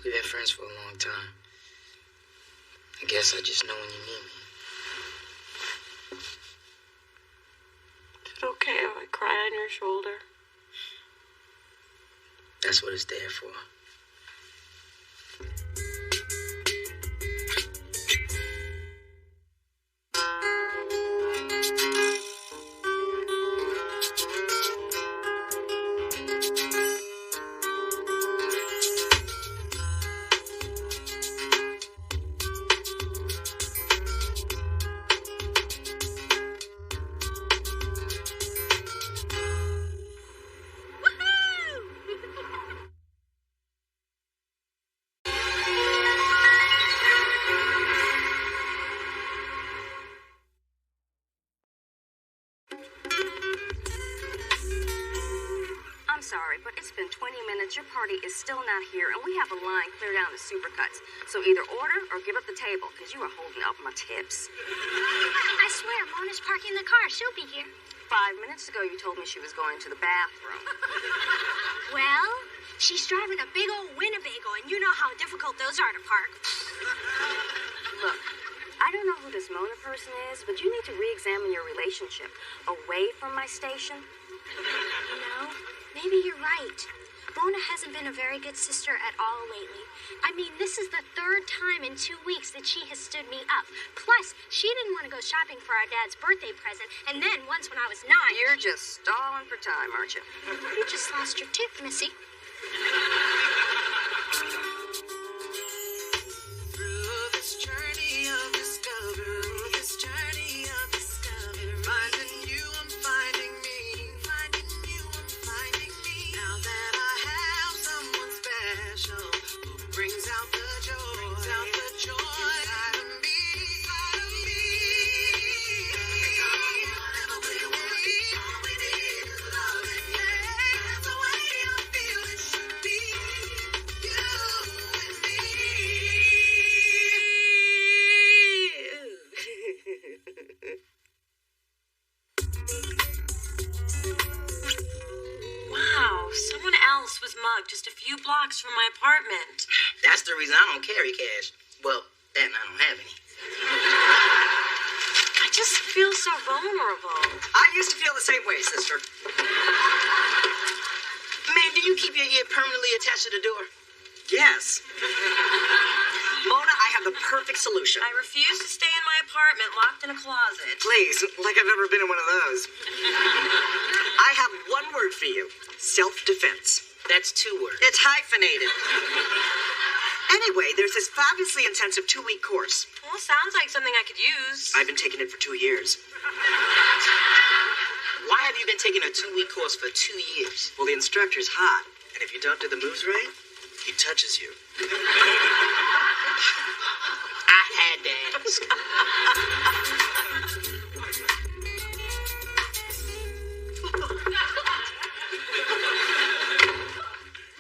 We've been friends for a long time. I guess I just know when you need me. Is it okay if I cry on your shoulder? That's what it's there for. Sorry, but it's been 20 minutes. Your party is still not here, and we have a line clear down to Supercuts. So either order or give up the table, because you are holding up my tips. I swear, Mona's parking the car. She'll be here. 5 minutes ago, you told me she was going to the bathroom. Well, she's driving a big old Winnebago, and you know how difficult those are to park. Look, I don't know who this Mona person is, but you need to re-examine your relationship away from my station. You know, maybe you're right. Mona hasn't been a very good sister at all lately. I mean, this is the 3rd time in 2 weeks that she has stood me up. Plus, she didn't want to go shopping for our dad's birthday present, and then once when I was 9... You're just stalling for time, aren't you? You just lost your tooth, Missy. Through this journey of discovery, finding you, I'm finding me, finding you, I'm finding me. Now that I have someone special. special, who brings out the joy inside of me. Whatever we want, all we need is love. Yeah, that's the way I feel it should be. You and Wow, someone else was mugged just a few blocks from my apartment. That's the reason I don't carry cash. Well, that and I don't have any. I just feel so vulnerable. I used to feel the same way, sister. Man, do you keep your ear permanently attached to the door? Yes. Mona, I have the perfect solution. I refuse to stay in my apartment locked in a closet. Please, like I've ever been in one of those. I have one word for you. Self-defense. That's 2 words. It's hyphenated. Anyway, there's this fabulously intensive 2-week course. Well, sounds like something I could use. I've been taking it for 2 years. Why have you been taking a 2-week course for 2 years? Well, the instructor's hot, and if you don't do the moves right, he touches you. I had to ask.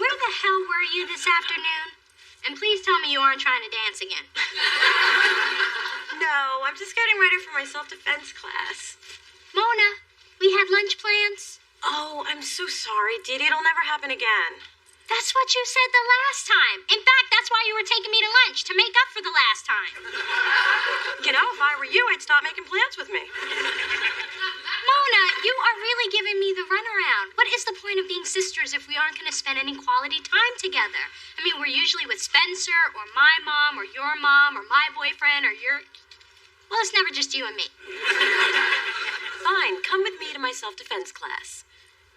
Where the hell were you this afternoon? And please tell me you aren't trying to dance again. No, I'm just getting ready for my self-defense class. Mona, we had lunch plans. Oh, I'm so sorry, Dee Dee. It'll never happen again. That's what you said the last time. In fact, that's why you were taking me to lunch, to make up for the last time. You know, if I were you, I'd stop making plans with me. Mona, you are really giving me the runaround. What is the point of being sisters if we aren't going to spend any quality time together? I mean, we're usually with Spencer, or my mom, or your mom, or my boyfriend, or your... Well, it's never just you and me. Fine, come with me to my self-defense class.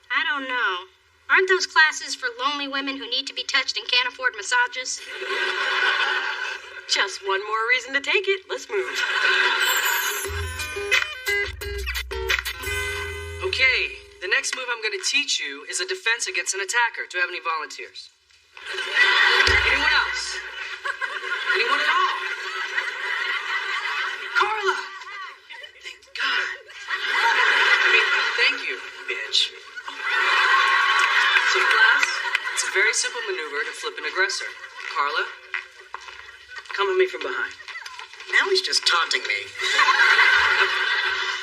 I don't know. Aren't those classes for lonely women who need to be touched and can't afford massages? Just one more reason to take it. Let's move. Okay, the next move I'm going to teach you is a defense against an attacker. Do you have any volunteers? Anyone else? Anyone at all? Carla! Thank God. I mean, thank you, bitch. So, class, it's a very simple maneuver to flip an aggressor. Carla, come at me from behind. Now he's just taunting me.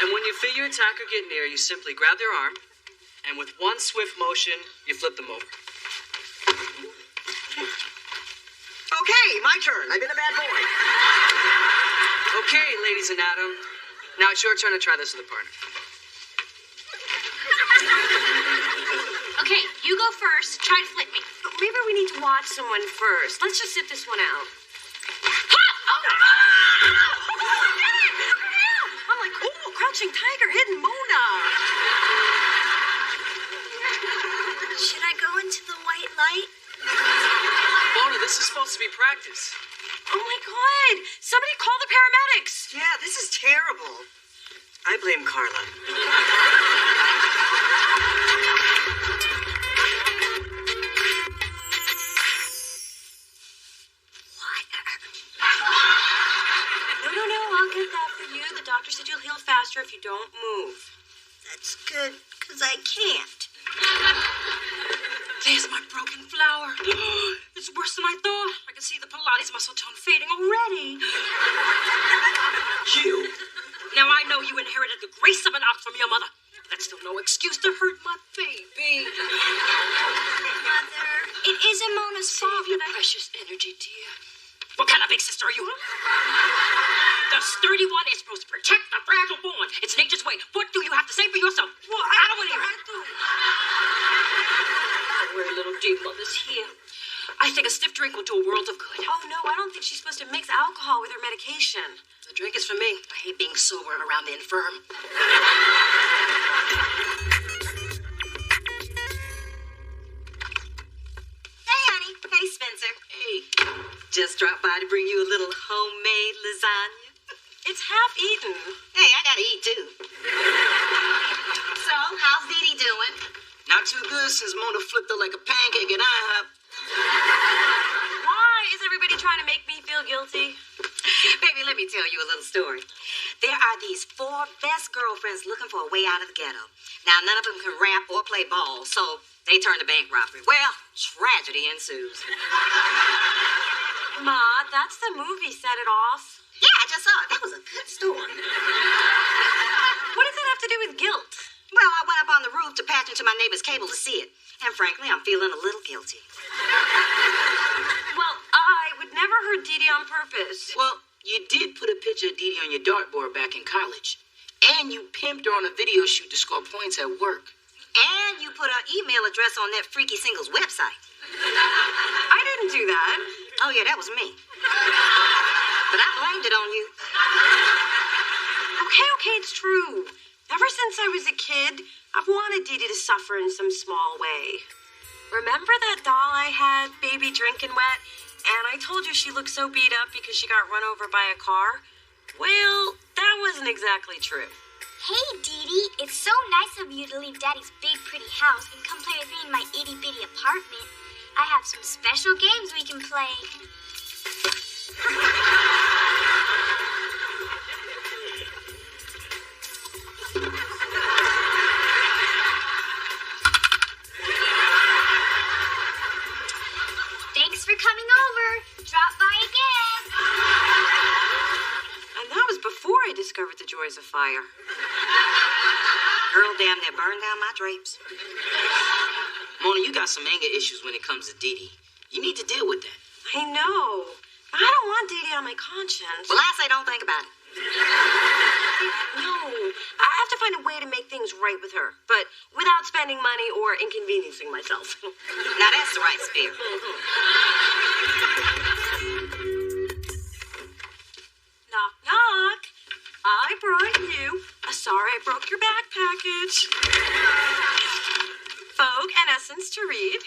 And when you feel your attacker get near, you simply grab their arm, and with one swift motion, you flip them over. Okay, my turn. I've been a bad boy. Okay, ladies and Adam. Now it's your turn to try this with a partner. Okay, you go first. Try to flip me. But maybe we need to watch someone first. Let's just sit this one out. I'm like, ooh, crouching tiger, hidden Mona. Should I go into the white light? Mona, this is supposed to be practice. Oh my God! Somebody call the paramedics! Yeah, this is terrible. I blame Carla. No, I'll get that for you. The doctor said you'll heal faster if you don't move. That's good, because I can't. There's my broken flower. It's worse than I thought. I can see the Pilates muscle tone fading already. You. Now I know you inherited the grace of an ox from your mother. That's still no excuse to hurt my baby. Mother, it isn't Mona's fault. Save your precious energy, dear. What kind of big sister are you? The sturdy one is supposed to protect the fragile born. It's nature's way. What do you have to say for yourself? Well, I don't want to hear it. We're little deep mothers here. I think a stiff drink will do a world of good. Oh, no, I don't think she's supposed to mix alcohol with her medication. The drink is for me. I hate being sober around the infirm. Hey, honey. Hey, Spencer. Hey. Just dropped by to bring you a little homemade lasagna. It's half eaten. Hey, I gotta eat too. So, how's Dee Dee doing? Not too good since Mona flipped her like a pancake at IHOP. guilty? Baby, let me tell you a little story. There are these 4 best girlfriends looking for a way out of the ghetto. Now, none of them can rap or play ball, so they turn to bank robbery. Well, tragedy ensues. Ma, that's the movie, Set It Off. Yeah, I just saw it. That was a good story. What does that have to do with guilt? Well, I went up on the roof to patch into my neighbor's cable to see it. And frankly, I'm feeling a little guilty. Well, I would never hurt Dee Dee on purpose. Well, you did put a picture of Dee Dee on your dartboard back in college. And you pimped her on a video shoot to score points at work. And you put her email address on that freaky singles website. I didn't do that. Oh, yeah, that was me. But I blamed it on you. Okay, it's true. Ever since I was a kid, I've wanted Dee Dee to suffer in some small way. Remember that doll I had, Baby Drinking Wet? And I told you she looked so beat up because she got run over by a car? Well, that wasn't exactly true. Hey, Dee Dee, it's so nice of you to leave Daddy's big, pretty house and come play with me in my itty-bitty apartment. I have some special games we can play. Thanks for coming over. Drop by again. And that was before I discovered the joys of fire. Girl damn near burned down my drapes. Mona, you got some anger issues when it comes to Dee Dee. You need to deal with that. I know. But I don't want Dee Dee on my conscience. Well, I say don't think about it. No, I have to find a way to make things right with her, but without spending money or inconveniencing myself. Now that's the right spirit. Knock, knock. I brought you a sorry I broke your back package. Vogue and Essence to read.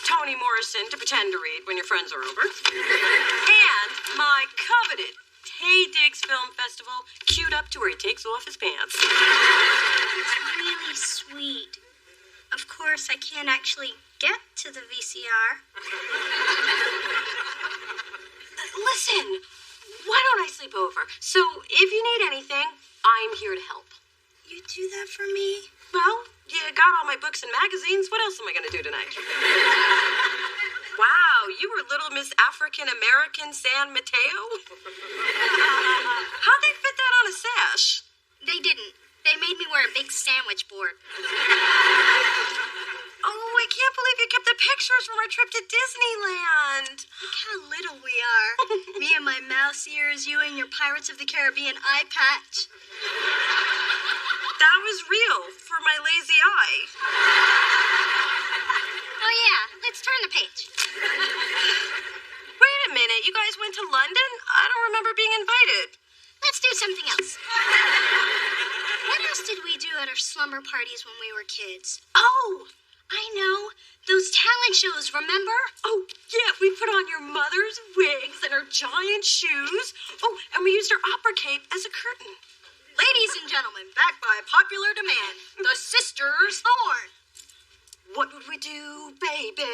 Toni Morrison to pretend to read when your friends are over. And my coveted Tay Diggs Film Festival queued up to where he takes off his pants. It's really sweet. Of course, I can't actually get to the VCR. Listen, why don't I sleep over? So if you need anything, I'm here to help. You do that for me? Well, you got all my books and magazines. What else am I going to do tonight? Wow, you were Little Miss African American San Mateo? How'd they fit that on a sash? They didn't. They made me wear a big sandwich board. Oh, I can't believe you kept the pictures from our trip to Disneyland. Look how little we are. Me and my mouse ears, you and your Pirates of the Caribbean eye patch. That was real for my lazy eye. Oh, yeah. Let's turn the page. Wait a minute. You guys went to London? I don't remember being invited. Let's do something else. What else did we do at our slumber parties when we were kids? Oh, I know. Those talent shows, remember? Oh, yeah. We put on your mother's wigs and her giant shoes. Oh, and we used her opera cape as a curtain. Ladies and gentlemen, back by popular demand, the Sisters Thorne. What would we do, baby,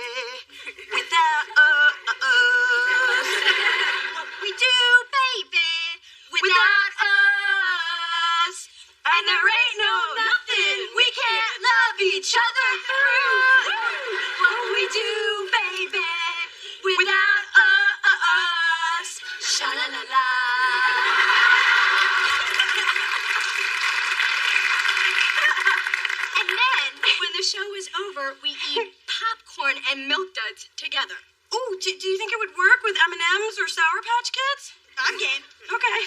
without us? What we do, baby, without us? And there ain't no nothing we can't love each other through. What would we do, baby, without us? Sha-la-la-la. And then, when the show is over, we eat popcorn and milk duds together. Oh, do you think it would work with M&Ms or Sour Patch Kids? I'm game. Okay.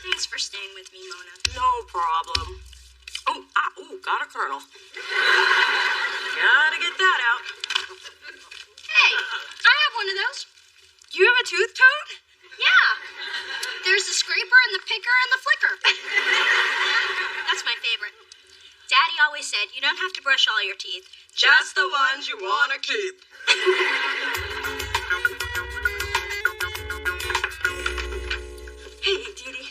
Thanks for staying with me, Mona. No problem. Oh, got a kernel. Gotta get that out. Hey, I have one of those. You have a tooth toad? Yeah. There's the scraper and the picker and the flicker. That's my favorite. Daddy always said you don't have to brush all your teeth. Just the ones you want to keep. Hey, Dee Dee.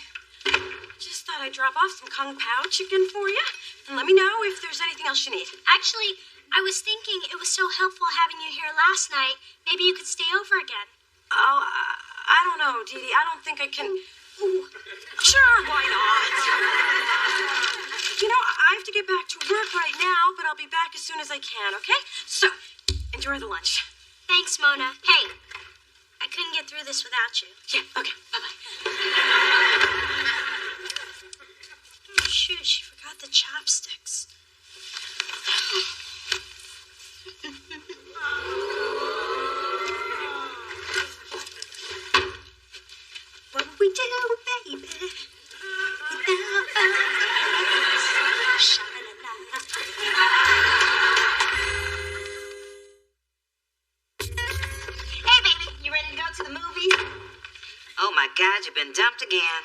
Just thought I'd drop off some Kung Pao chicken for you, and let me know if there's anything else you need. Actually, I was thinking it was so helpful having you here last night. Maybe you could stay over again. Oh, I don't know, Dee Dee. I don't think I can. Ooh, sure, why not? You know, I have to get back to work right now, but I'll be back as soon as I can, okay? So, enjoy the lunch. Thanks, Mona. Hey, I couldn't get through this without you. Yeah, okay, bye-bye. Oh, shoot, she forgot the chopsticks. What would we do, baby, without us? Sha-la-la. Hey, baby, you ready to go to the movies? Oh, my God, you've been dumped again.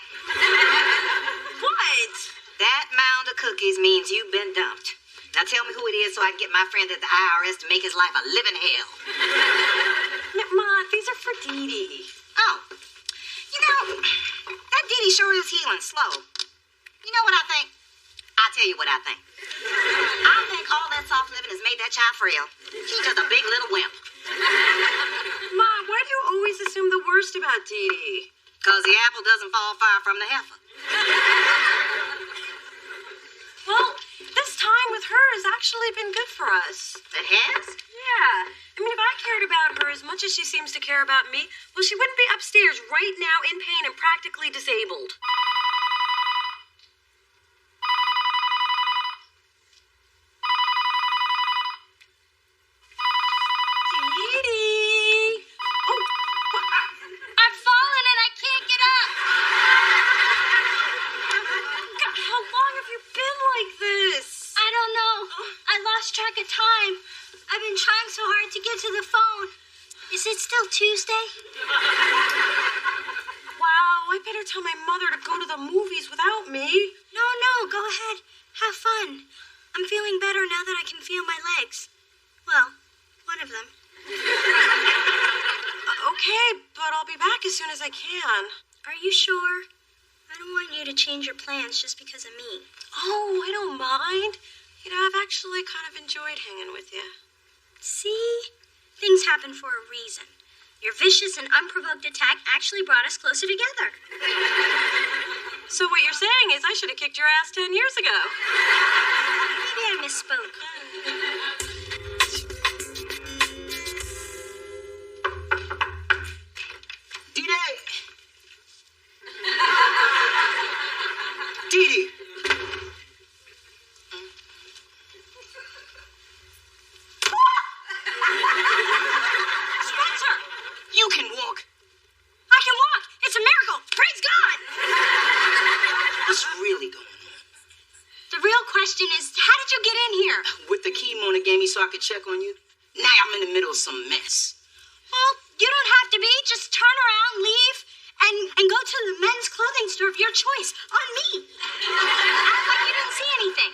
What? That mound of cookies means you've been dumped. Now tell me who it is so I can get my friend at the IRS to make his life a living hell. No, Ma, these are for Dee Dee. Oh, you know, that Dee Dee sure is healing slow. You know what I think? I'll tell you what I think. I think all that soft living has made that child frail. She's just a big little wimp. Ma, why do you always assume the worst about Dee Dee? Because the apple doesn't fall far from the heifer. Well, this time with her has actually been good for us. It has? Yeah. I mean, if I cared about her as much as she seems to care about me, well, she wouldn't be upstairs right now in pain and practically disabled. Dee Dee! Oh, I've fallen and I can't get up. God, how long have you been like this? I don't know. I lost track of time. I've been trying so hard to get to the phone. Is it still Tuesday? Wow, I better tell my mother to go to the movies without me. No, go ahead. Have fun. I'm feeling better now that I can feel my legs. Well, one of them. Okay, but I'll be back as soon as I can. Are you sure? I don't want you to change your plans just because of me. Oh, I don't mind. You know, I've actually kind of enjoyed hanging with you. See? Things happen for a reason. Your vicious and unprovoked attack actually brought us closer together. So what you're saying is I should have kicked your ass 10 years ago. Maybe I misspoke. Dee-Day! Dee-Dee! Spencer! You can walk. I can walk! It's a miracle! Praise God! What's really going on? The real question is, how did you get in here? With the key Mona gave me so I could check on you? Now I'm in the middle of some mess. Well, you don't have to be. Just turn around, leave, and go to the men's clothing store of your choice. On me. Act like you didn't see anything.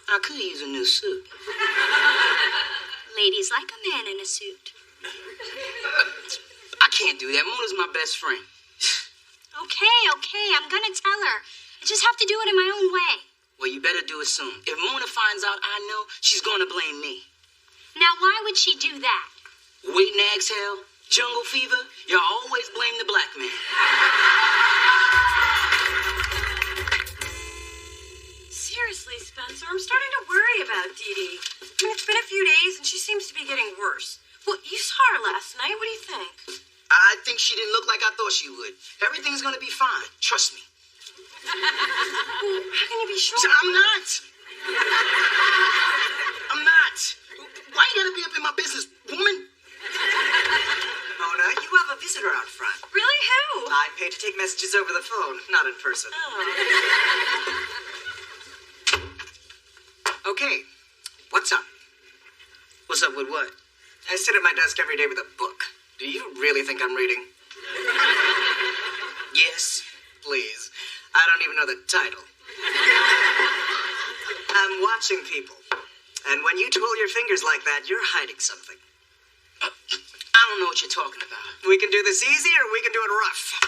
I could use a new suit. Ladies like a man in a suit. I can't do that. Mona's my best friend. Okay, I'm gonna tell her. I just have to do it in my own way. Well, you better do it soon. If Mona finds out I know, she's gonna blame me. Now, why would she do that? Wait and exhale, jungle fever, you always blame the black man. Seriously, Spencer, I'm starting to worry about Dee Dee. I mean, it's been a few days and she seems to be getting worse. Well, you saw her last night. What do you think? I think she didn't look like I thought she would. Everything's gonna be fine. Trust me. Well, how can you be sure? I'm not. I'm not. Why you gotta be up in my business, woman? Mona, you have a visitor out front. Really? Who? I paid to take messages over the phone, not in person. Okay, what's up? What's up with what? I sit at my desk every day with a book. Do you really think I'm reading? Yes. Please. I don't even know the title. I'm watching people. And when you twirl your fingers like that, you're hiding something. I don't know what you're talking about. We can do this easy or we can do it rough.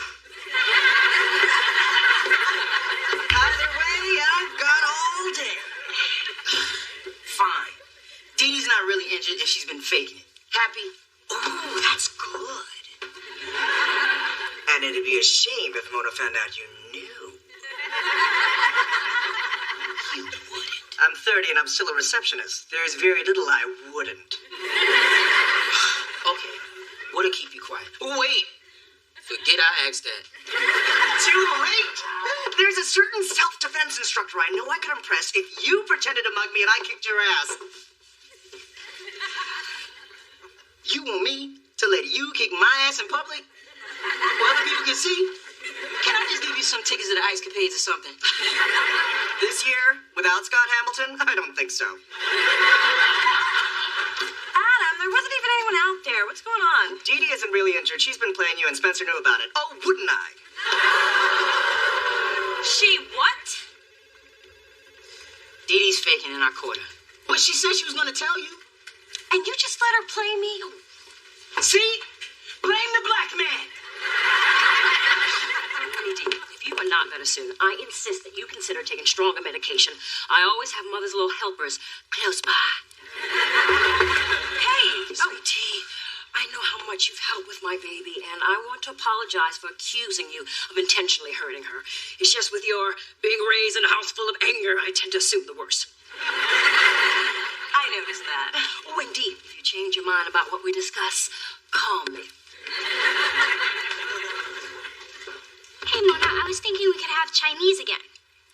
I a shame if Mona found out you knew. You wouldn't. I'm 30 and I'm still a receptionist. There's very little I wouldn't. Okay, what'll keep you quiet? Wait! Forget I asked that. Too late! There's a certain self-defense instructor I know I could impress if you pretended to mug me and I kicked your ass. You want me to let you kick my ass in public? Where other people can see? Can I just give you some tickets to the Ice Capades or something? This year, without Scott Hamilton? I don't think so. Adam, there wasn't even anyone out there. What's going on? Dee Dee isn't really injured. She's been playing you, and Spencer knew about it. Oh, wouldn't I? She what? Dee Dee's faking in our quarter. But she said she was going to tell you. And you just let her play me? See? Blame the black man. Honey Dee, if you are not better soon, I insist that you consider taking stronger medication. I always have Mother's little helpers close by. Hey, sweetie, I know how much you've helped with my baby, and I want to apologize for accusing you of intentionally hurting her. It's just with your big raise and a house full of anger, I tend to assume the worst. I noticed that. Oh, indeed. If you change your mind about what we discuss, call me. Hey, Mona, I was thinking we could have Chinese again.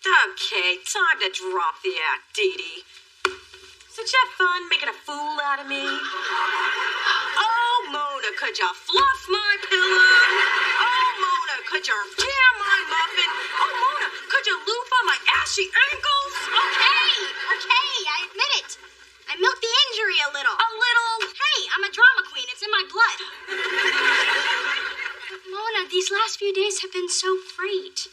Okay, time to drop the act, Dee Dee. So you have fun making a fool out of me? Oh, Mona, could you fluff my pillow? Oh, Mona, could you jam my muffin? Oh, Mona, could you loofah my ashy ankles? Okay, I admit it. I milked the injury a little. A little? Hey, I'm a drama queen. It's in my blood. But Mona, these last few days have been so great.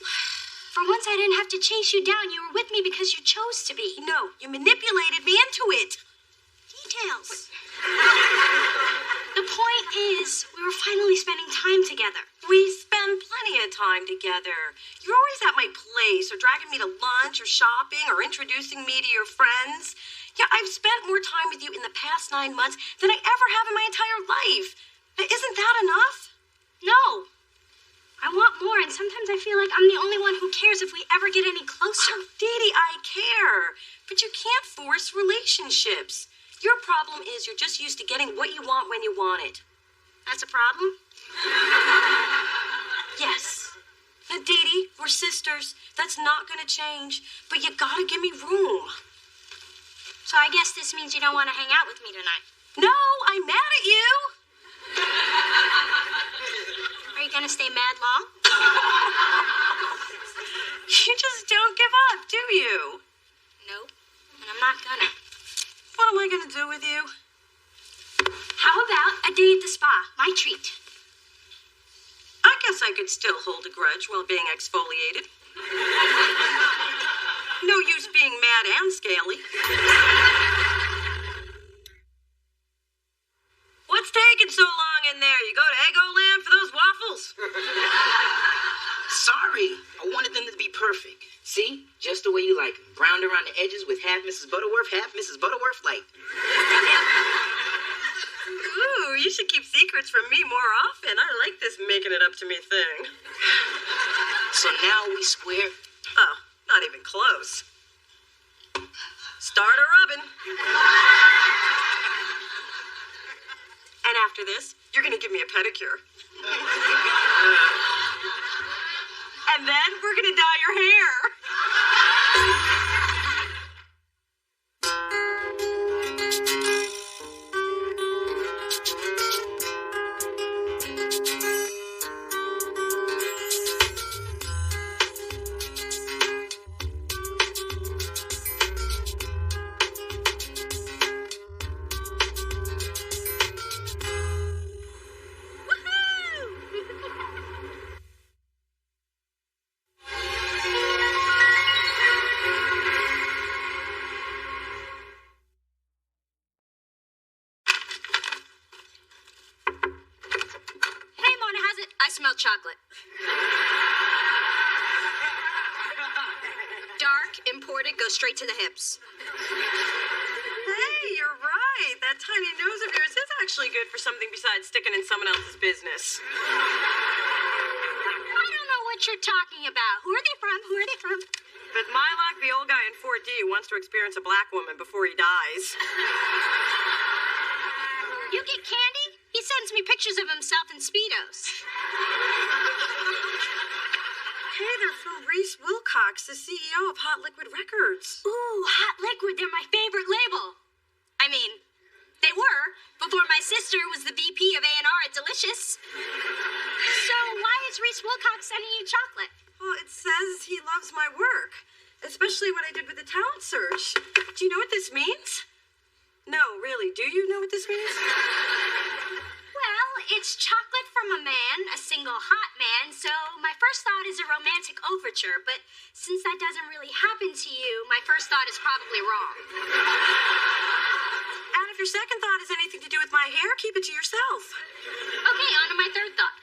For once, I didn't have to chase you down. You were with me because you chose to be. No, you manipulated me into it. Details. The point is, we were finally spending time together. We spend plenty of time together. You're always at my place, or dragging me to lunch, or shopping, or introducing me to your friends. Yeah, I've spent more time with you in the past 9 months than I ever have in my entire life. Now, isn't that enough? No. I want more, and sometimes I feel like I'm the only one who cares if we ever get any closer. Oh, Dee Dee, I care. But you can't force relationships. Your problem is you're just used to getting what you want when you want it. That's a problem? Yes. Now, Dee Dee, we're sisters. That's not going to change. But you gotta give me room. So I guess this means you don't want to hang out with me tonight. No, I'm mad at you. Are you gonna stay mad long? You just don't give up, do you? Nope. And I'm not gonna. What am I gonna do with you? How about a day at the spa? My treat. I guess I could still hold a grudge while being exfoliated. No use being mad and scaly. What's taking so long in there? You go to Eggo Land for those waffles? Sorry. I wanted them to be perfect. See? Just the way you like them. Browned around the edges with half Mrs. Butterworth, half Mrs. Butterworth light. Ooh, you should keep secrets from me more often. I like this making it up to me thing. So now we square? Oh, not even close. Start a rubbing. And after this, you're gonna give me a pedicure. And then we're gonna dye your hair. I smell chocolate. Dark, imported, goes straight to the hips. Hey, you're right. That tiny nose of yours is actually good for something besides sticking in someone else's business. I they're talking about. Who are they from? Who are they from? With my luck, the old guy in 4D wants to experience a black woman before he dies. You get candy? He sends me pictures of himself in Speedos. Hey, they're from Reese Wilcox, the CEO of Hot Liquid Records. Ooh, Hot Liquid, they're my favorite label. I mean, they were, before my sister was the VP of A&R at Delicious. So why is Reese Wilcox sending you chocolate? Well, it says he loves my work, especially what I did with the talent search. Do you know what this means? No, really, do you know what this means? Well, it's chocolate from a man, a single hot man, so my first thought is a romantic overture, but since that doesn't really happen to you, my first thought is probably wrong. And if your second thought has anything to do with my hair, keep it to yourself. Okay, on to my third thought.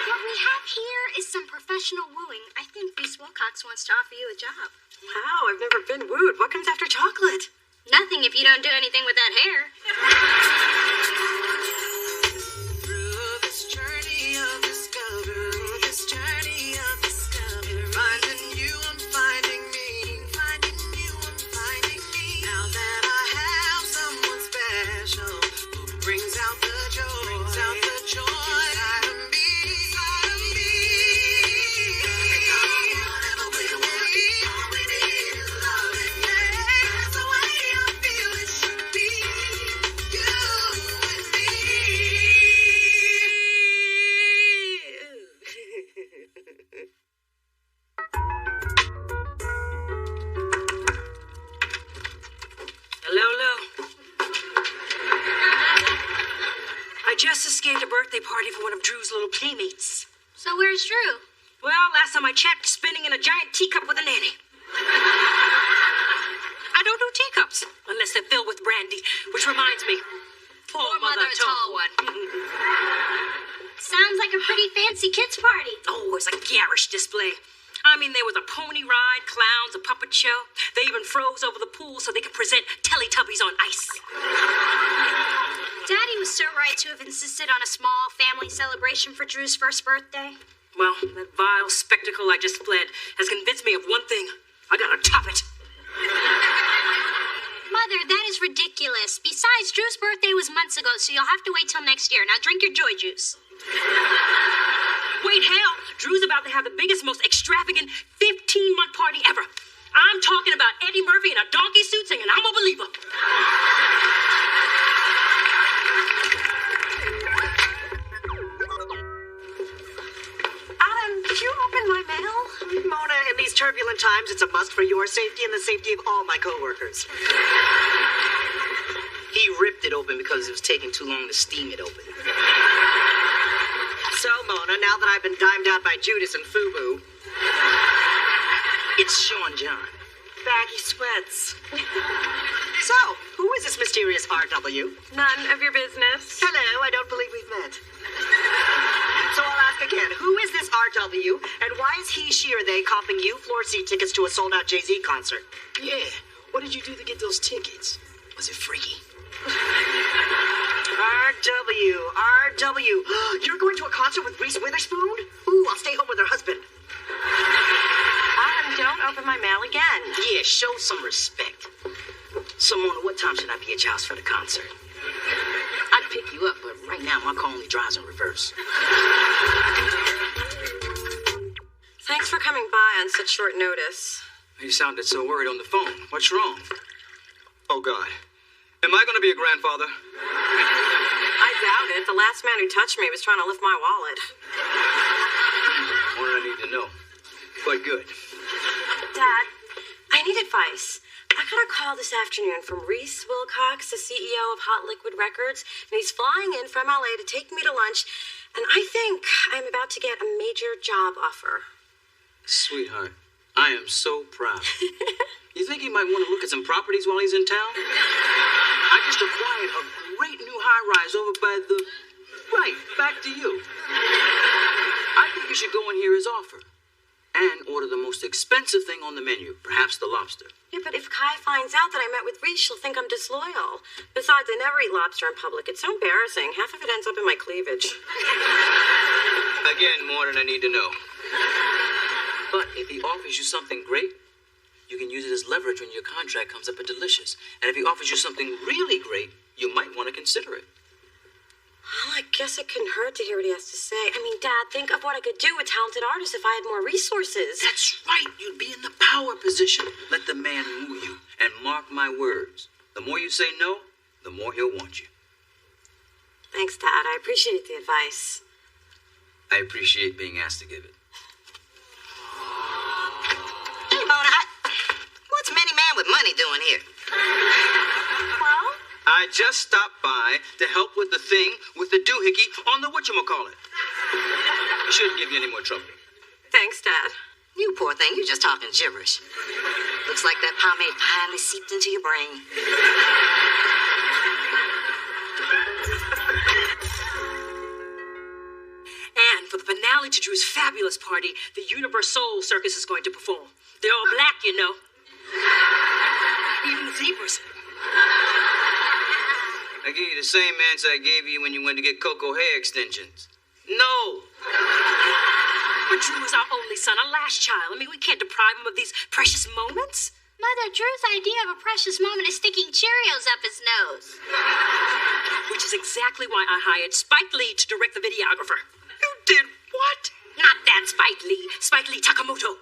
What we have here is some professional wooing. I think Reese Wilcox wants to offer you a job. Wow, I've never been wooed. What comes after chocolate? Nothing if you don't do anything with that hair. Through this journey of discovery, finding you, I'm finding me, finding you, I'm finding me. Now that I have someone special who brings out the joy inside of me, inside of me. Whatever we want, all we need is love, and that's the way I feel it should be. You and me. Hello, hello. I just escaped a birthday party for one of Drew's little playmates. So where's Drew? Well, last time I checked, spinning in a giant teacup with a nanny. I don't do teacups unless they're filled with brandy, which reminds me. Poor mother tall one. Sounds like a pretty fancy kids' party. Oh, it's a garish display. I mean, there was a pony ride, clowns, a puppet show. They even froze over the pool so they could present Teletubbies on ice. Daddy was so right to have insisted on a small family celebration for Drew's first birthday. Well, that vile spectacle I just fled has convinced me of one thing. I gotta top it. Mother, that is ridiculous. Besides, Drew's birthday was months ago, so you'll have to wait till next year. Now drink your joy juice. Wait, hell, Drew's about to have the biggest, most extravagant 15-month party ever. I'm talking about Eddie Murphy in a donkey suit singing I'm a Believer. Adam, did you open my mail? Mona, in these turbulent times, it's a must for your safety and the safety of all my coworkers. He ripped it open because it was taking too long to steam it open. So, Mona, now that I've been dimed out by Judas and Fubu, It's Sean John. baggy sweats. So, who is this mysterious RW? None of your business. Hello, I don't believe we've met. So I'll ask again, who is this RW, and why is he, she, or they comping you floor seat tickets to a sold-out Jay-Z concert? Yeah, what did you do to get those tickets? Was it freaky? RW. You're going to a concert with Reese Witherspoon? Ooh, I'll stay home with her husband. Adam, don't open my mail again. Yeah, show some respect. So, Mona, what time should I be at your house for the concert? I'd pick you up, but right now my car only drives in reverse. Thanks for coming by on such short notice. You sounded so worried on the phone. What's wrong? Oh, God. Am I going to be a grandfather? I doubt it. The last man who touched me was trying to lift my wallet. More I need to know. But good. Dad, I need advice. I got a call this afternoon from Reese Wilcox, the CEO of Hot Liquid Records, and he's flying in from LA to take me to lunch, and I think I'm about to get a major job offer. Sweetheart, I am so proud. You think he might want to look at some properties while he's in town? I just acquired a great new high-rise over by the... Right, back to you. I think you should go and hear his offer. And order the most expensive thing on the menu, perhaps the lobster. Yeah, but if Kai finds out that I met with Reese, she'll think I'm disloyal. Besides, I never eat lobster in public. It's so embarrassing. Half of it ends up in my cleavage. Again, more than I need to know. But if he offers you something great, you can use it as leverage when your contract comes up at Delicious. And if he offers you something really great, you might want to consider it. Well, I guess it couldn't hurt to hear what he has to say. I mean, Dad, think of what I could do with talented artists if I had more resources. That's right. You'd be in the power position. Let the man woo you. And mark my words, the more you say no, the more he'll want you. Thanks, Dad. I appreciate the advice. I appreciate being asked to give it. Hey, Mona, what's Many Man with Money doing here? Well? I just stopped by to help with the thing with the doohickey on the whatchamacallit. It shouldn't give you any more trouble. Thanks, Dad. You poor thing, you're just talking gibberish. Looks like that pomade finally seeped into your brain. And for the finale to Drew's fabulous party, the Universe Soul Circus is going to perform. They're all black, you know. Even the zebras. I gave you the same answer I gave you when you went to get Coco hair extensions. No. But Drew is our only son, our last child. I mean, we can't deprive him of these precious moments. Mother, Drew's idea of a precious moment is sticking Cheerios up his nose. Which is exactly why I hired Spike Lee to direct the videographer. You did what? Not that Spike Lee. Spike Lee Takamoto.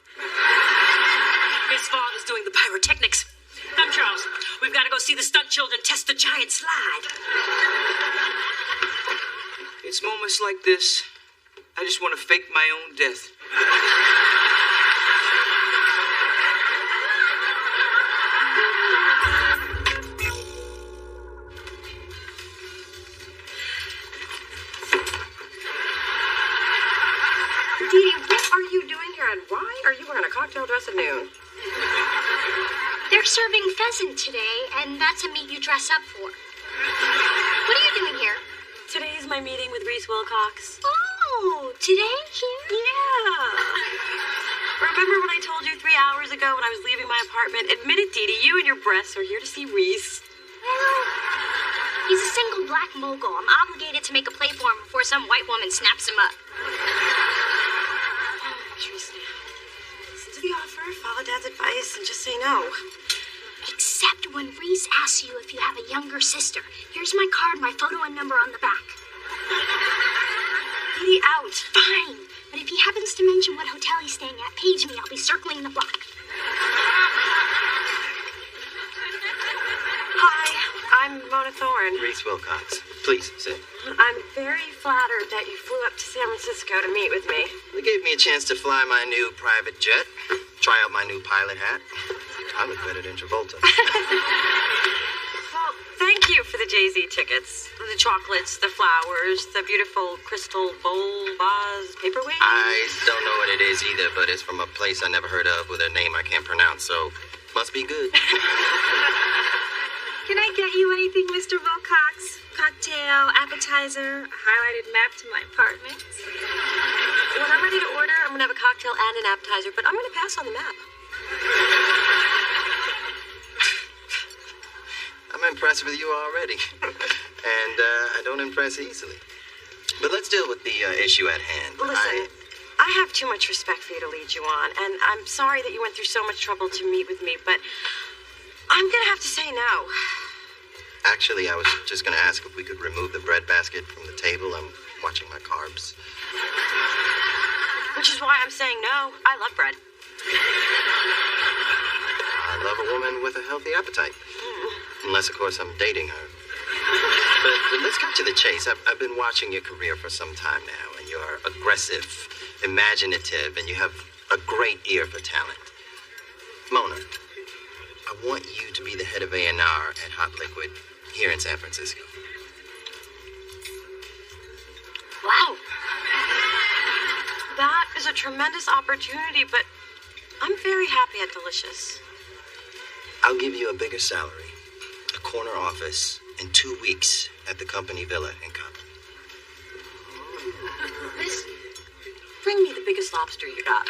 His father's doing the pyrotechnics. Come, Charles. We've got to go see the stunt children test the giant slide. It's moments like this, I just want to fake my own death. Dee, what are you doing here, and why are you wearing a cocktail dress at noon? They're serving pheasant today, and that's a meat you dress up for. What are you doing here? Today's my meeting with Reese Wilcox. Oh, today here? Yeah. Remember when I told you 3 hours ago when I was leaving my apartment? Admit it, Dee Dee, you and your breasts are here to see Reese. Well, he's a single black mogul. I'm obligated to make a play for him before some white woman snaps him up. Reese, listen to the offer, follow Dad's advice, and just say no. Except when Reese asks you if you have a younger sister. Here's my card, my photo and number on the back. Dee Dee, out. Fine. But if he happens to mention what hotel he's staying at, page me. I'll be circling the block. Hi, I'm Mona Thorne. Reese Wilcox. Please, sit. I'm very flattered that you flew up to San Francisco to meet with me. They gave me a chance to fly my new private jet, try out my new pilot hat. I look better than Travolta. Well, thank you for the Jay-Z tickets. The chocolates, the flowers, the beautiful crystal bowl, vase, paperweight. I don't know what it is either, but it's from a place I never heard of with a name I can't pronounce, so must be good. Can I get you anything, Mr. Wilcox? Cocktail, appetizer, a highlighted map to my apartment? When I'm ready to order, I'm going to have a cocktail and an appetizer, but I'm going to pass on the map. I'm impressed with you already. And I don't impress easily. But let's deal with the issue at hand. Listen, I have too much respect for you to lead you on, and I'm sorry that you went through so much trouble to meet with me, but I'm going to have to say no. Actually, I was just going to ask if we could remove the bread basket from the table. I'm watching my carbs. Which is why I'm saying no. I love bread. I love a woman with a healthy appetite. Unless, of course, I'm dating her. But let's cut to the chase. I've been watching your career for some time now, and you're aggressive, imaginative, and you have a great ear for talent. Mona, I want you to be the head of A&R at Hot Liquid here in San Francisco. Wow. That is a tremendous opportunity, but I'm very happy at Delicious. I'll give you a bigger salary, a corner office, and 2 weeks at the company villa in Compton. Miss, bring me the biggest lobster you got.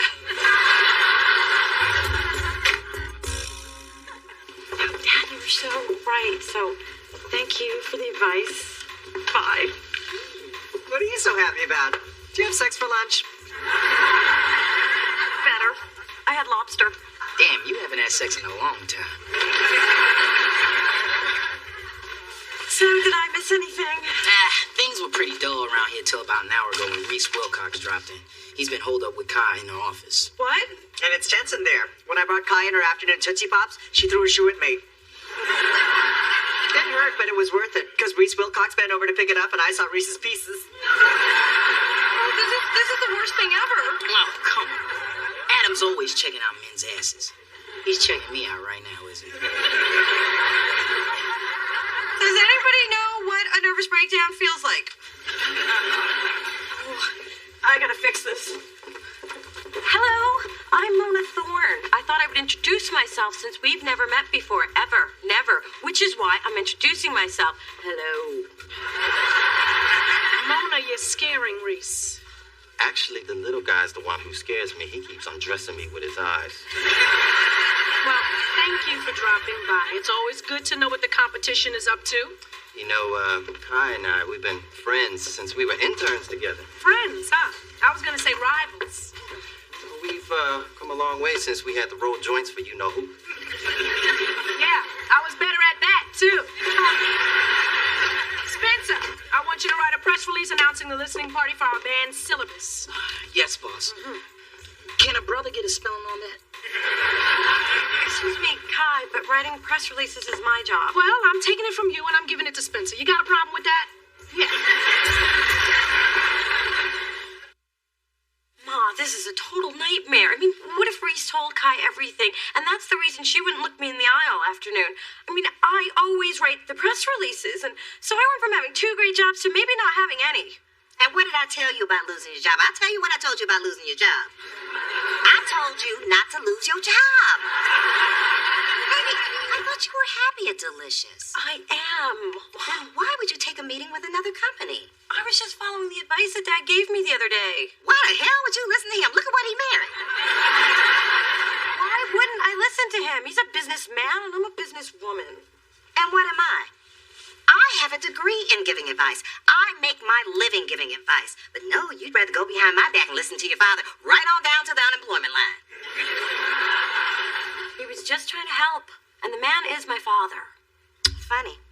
Dad, you were so right, so thank you for the advice. Bye. What are you so happy about? Do you have sex for lunch? sex in a long time. So, did I miss anything? Things were pretty dull around here till about an hour ago when Reese Wilcox dropped in. He's been holed up with Kai in her office. What? And it's tense in there. When I brought Kai in her afternoon Tootsie Pops, she threw a shoe at me. It didn't hurt, but it was worth it, because Reese Wilcox bent over to pick it up, and I saw Reese's pieces. Oh, this is the worst thing ever. Oh, come on. Adam's always checking out men's asses. He's checking me out right now, isn't he? Does anybody know what a nervous breakdown feels like? Oh, I gotta fix this. Hello, I'm Mona Thorne. I thought I would introduce myself since we've never met before, ever, never, which is why I'm introducing myself. Hello. Mona, you're scaring Reese. Actually, the little guy's the one who scares me. He keeps undressing me with his eyes. Well, thank you for dropping by. It's always good to know what the competition is up to. You know, Kai and I, we've been friends since we were interns together. Friends, huh? I was gonna say rivals. We've come a long way since we had to roll joints for you know who. Yeah, I was better at that, too. Spencer, I want you to write a press release announcing the listening party for our band syllabus. Yes, boss. Can a brother get a spelling on that? Excuse me, Kai, but writing press releases is my job. Well, I'm taking it from you and I'm giving it to Spencer. You got a problem with that? Yeah. Ma, this is a total nightmare. I mean, what if Reese told Kai everything, and that's the reason she wouldn't look me in the eye all afternoon? I mean, I always write the press releases, and so I went from having 2 great jobs to maybe not having any. And what did I tell you about losing your job? I'll tell you what I told you about losing your job. I told you not to lose your job. Baby, I thought you were happy at Delicious. I am. Then why would you take a meeting with another company? I was just following the advice that Dad gave me the other day. Why the hell would you listen to him? Look at what he married. Why wouldn't I listen to him? He's a businessman, and I'm a businesswoman. And what am I? I have a degree in giving advice. I make my living giving advice. But no, you'd rather go behind my back and listen to your father right on down to the unemployment line. He was just trying to help, and the man is my father. Funny.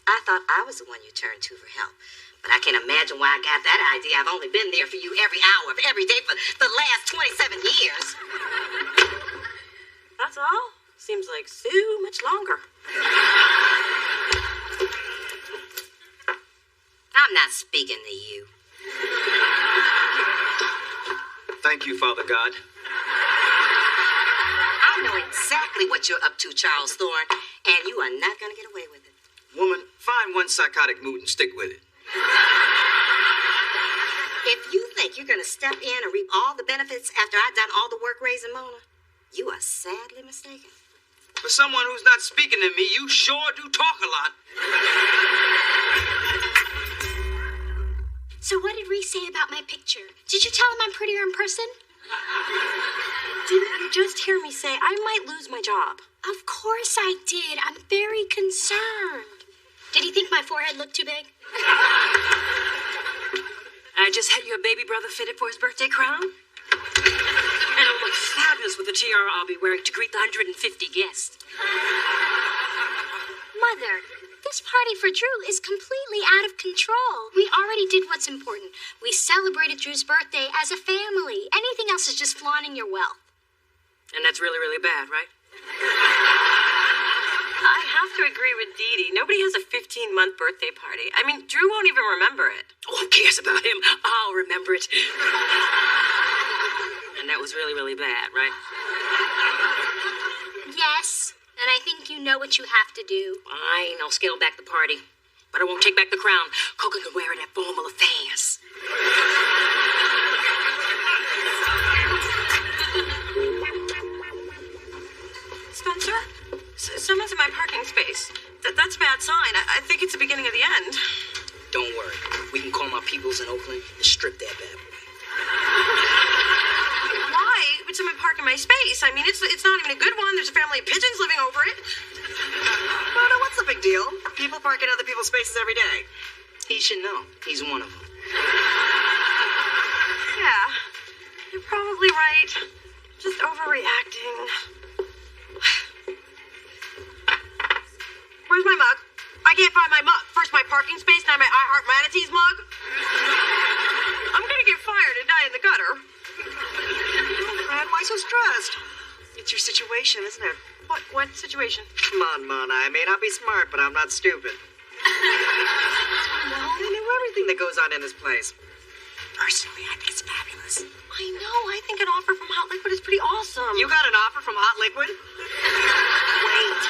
I thought I was the one you turned to for help. But I can't imagine why I got that idea. I've only been there for you every hour of every day for the last 27 years. That's all? Seems like so much longer. I'm not speaking to you. Thank you, Father God. I know exactly what you're up to, Charles Thorne, and you are not going to get away with it. Woman, find one psychotic mood and stick with it. If you think you're going to step in and reap all the benefits after I've done all the work raising Mona, you are sadly mistaken. For someone who's not speaking to me, you sure do talk a lot. So what did Reese say about my picture? Did you tell him I'm prettier in person? Didn't you just hear me say I might lose my job? Of course I did. I'm very concerned. Did he think my forehead looked too big? I just had your baby brother fitted for his birthday crown. And it'll look fabulous with the tiara I'll be wearing to greet the 150 guests. Mother, this party for Drew is completely out of control. We already did what's important. We celebrated Drew's birthday as a family. Anything else is just flaunting your wealth. And that's really, really bad, right? I have to agree with Dee Dee. Nobody has a 15-month birthday party. I mean, Drew won't even remember it. Oh, who cares about him? I'll remember it. And that was really, really bad, right? Yes, and I think you know what you have to do. Fine, I'll scale back the party. But I won't take back the crown. Coca can wear it at formal affairs. Spencer? Someone's in my parking space. That's a bad sign. I think it's the beginning of the end. Don't worry. We can call my peoples in Oakland and strip that bad boy. Why would someone park in my space? I mean, it's not even a good one. There's a family of pigeons living over it. Mona, what's the big deal? People park in other people's spaces every day. He should know. He's one of them. Yeah, you're probably right. Just overreacting. Where's my mug? I can't find my mug. First my parking space, now my I Heart Manatees mug. I'm gonna get fired and die in the gutter. Fran, why so stressed? It's your situation, isn't it? What situation? Come on, Mona. I may not be smart, but I'm not stupid. I know everything that goes on in this place. Personally, I think it's fabulous. I know. I think an offer from Hot Liquid is pretty awesome. You got an offer from Hot Liquid? Wait.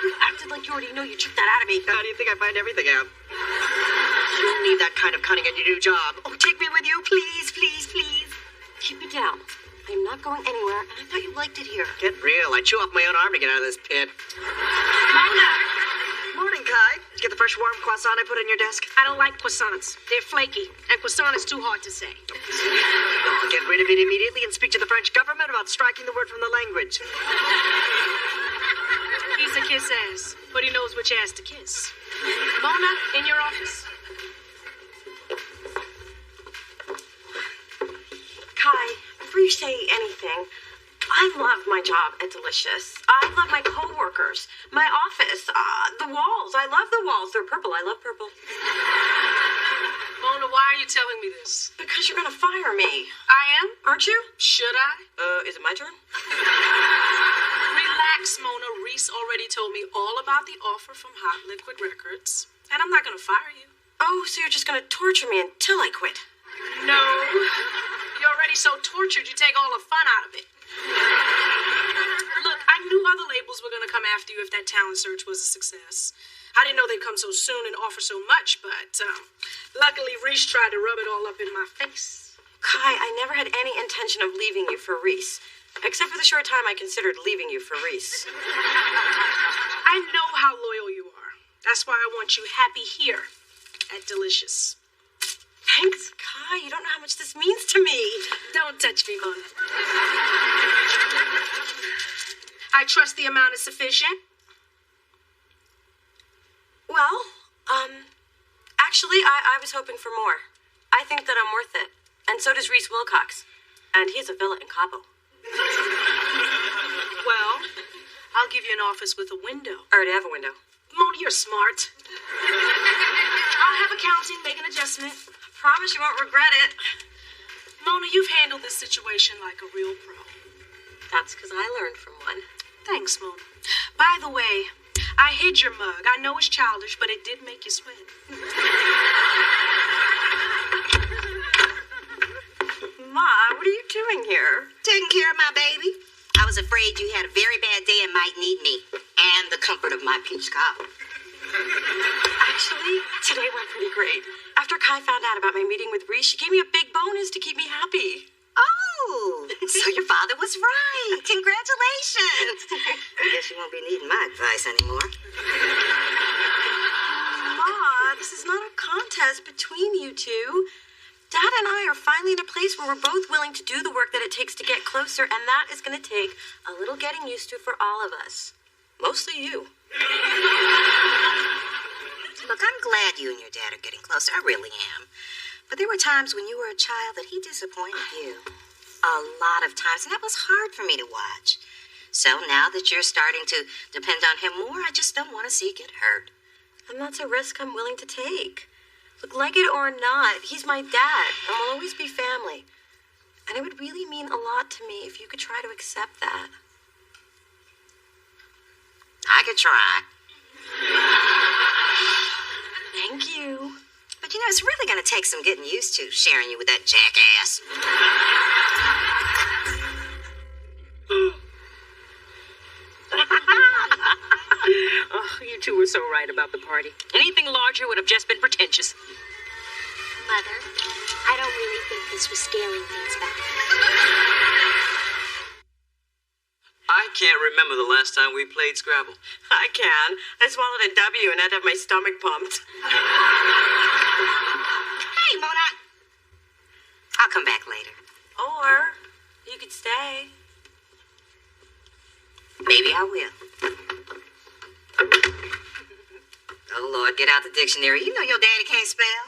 You acted like you already know. You tricked that out of me. How do you think I find everything out? You don't need that kind of cunning at your new job. Oh, take me with you, please, please, please. Keep it down. I'm not going anywhere, and I thought you liked it here. Get real. I chew off my own arm to get out of this pit. Mona! Morning, Kai. Did you get the fresh warm croissant I put in your desk? I don't like croissants. They're flaky, and croissant is too hard to say. I'll get rid of it immediately and speak to the French government about striking the word from the language. He's a kiss ass, but he knows which ass to kiss. Mona, in your office. Kai, before you say anything, I love my job at Delicious. I love my coworkers, my office, the walls. I love the walls. They're purple. I love purple. Mona, why are you telling me this? Because you're gonna fire me. I am? Aren't you? Should I? Is it my turn? Relax, Mona. Reese already told me all about the offer from Hot Liquid Records, and I'm not gonna fire you. Oh, so you're just gonna torture me until I quit? No. You're already so tortured, you take all the fun out of it. Look, I knew other labels were going to come after you if that talent search was a success. I didn't know they'd come so soon and offer so much, but luckily Reese tried to rub it all up in my face. Kai, I never had any intention of leaving you for Reese. Except for the short time I considered leaving you for Reese. I know how loyal you are. That's why I want you happy here at Delicious. Thanks, Kai. You don't know how much this means to me. Don't touch me, Mona. I trust the amount is sufficient. Well, actually, I was hoping for more. I think that I'm worth it. And so does Reese Wilcox. And he has a villa in Cabo. Well, I'll give you an office with a window. I already have a window. Mona, you're smart. I'll have accounting, make an adjustment. Promise you won't regret it. Mona, you've handled this situation like a real pro. That's because I learned from one. Thanks, Mona. By the way, I hid your mug. I know it's childish, but it did make you sweat. Ma, what are you doing here? Taking care of my baby. I was afraid you had a very bad day and might need me. And the comfort of my peach cobbler. Actually, today went pretty great. After Kai found out about my meeting with Reese, she gave me a big bonus to keep me happy. Oh, so your father was right. Congratulations. I guess you won't be needing my advice anymore. Ma, this is not a contest between you two. Dad and I are finally in a place where we're both willing to do the work that it takes to get closer, and that is going to take a little getting used to for all of us. Mostly you. Look, I'm glad you and your dad are getting closer. I really am. But there were times when you were a child that he disappointed you. A lot of times, and that was hard for me to watch. So now that you're starting to depend on him more, I just don't want to see you get hurt. And that's a risk I'm willing to take. Look, like it or not, he's my dad, and we'll always be family. And it would really mean a lot to me if you could try to accept that. I could try. Thank you. But you know, it's really going to take some getting used to sharing you with that jackass. Oh, you two were so right about the party. Anything larger would have just been pretentious. Mother, I don't really think this was scaling things back. I can't remember the last time we played Scrabble. I can. I swallowed a W and had to have my stomach pumped. Hey, Mona. I'll come back later. Or you could stay. Maybe I will. Oh, Lord, get out the dictionary. You know your daddy can't spell.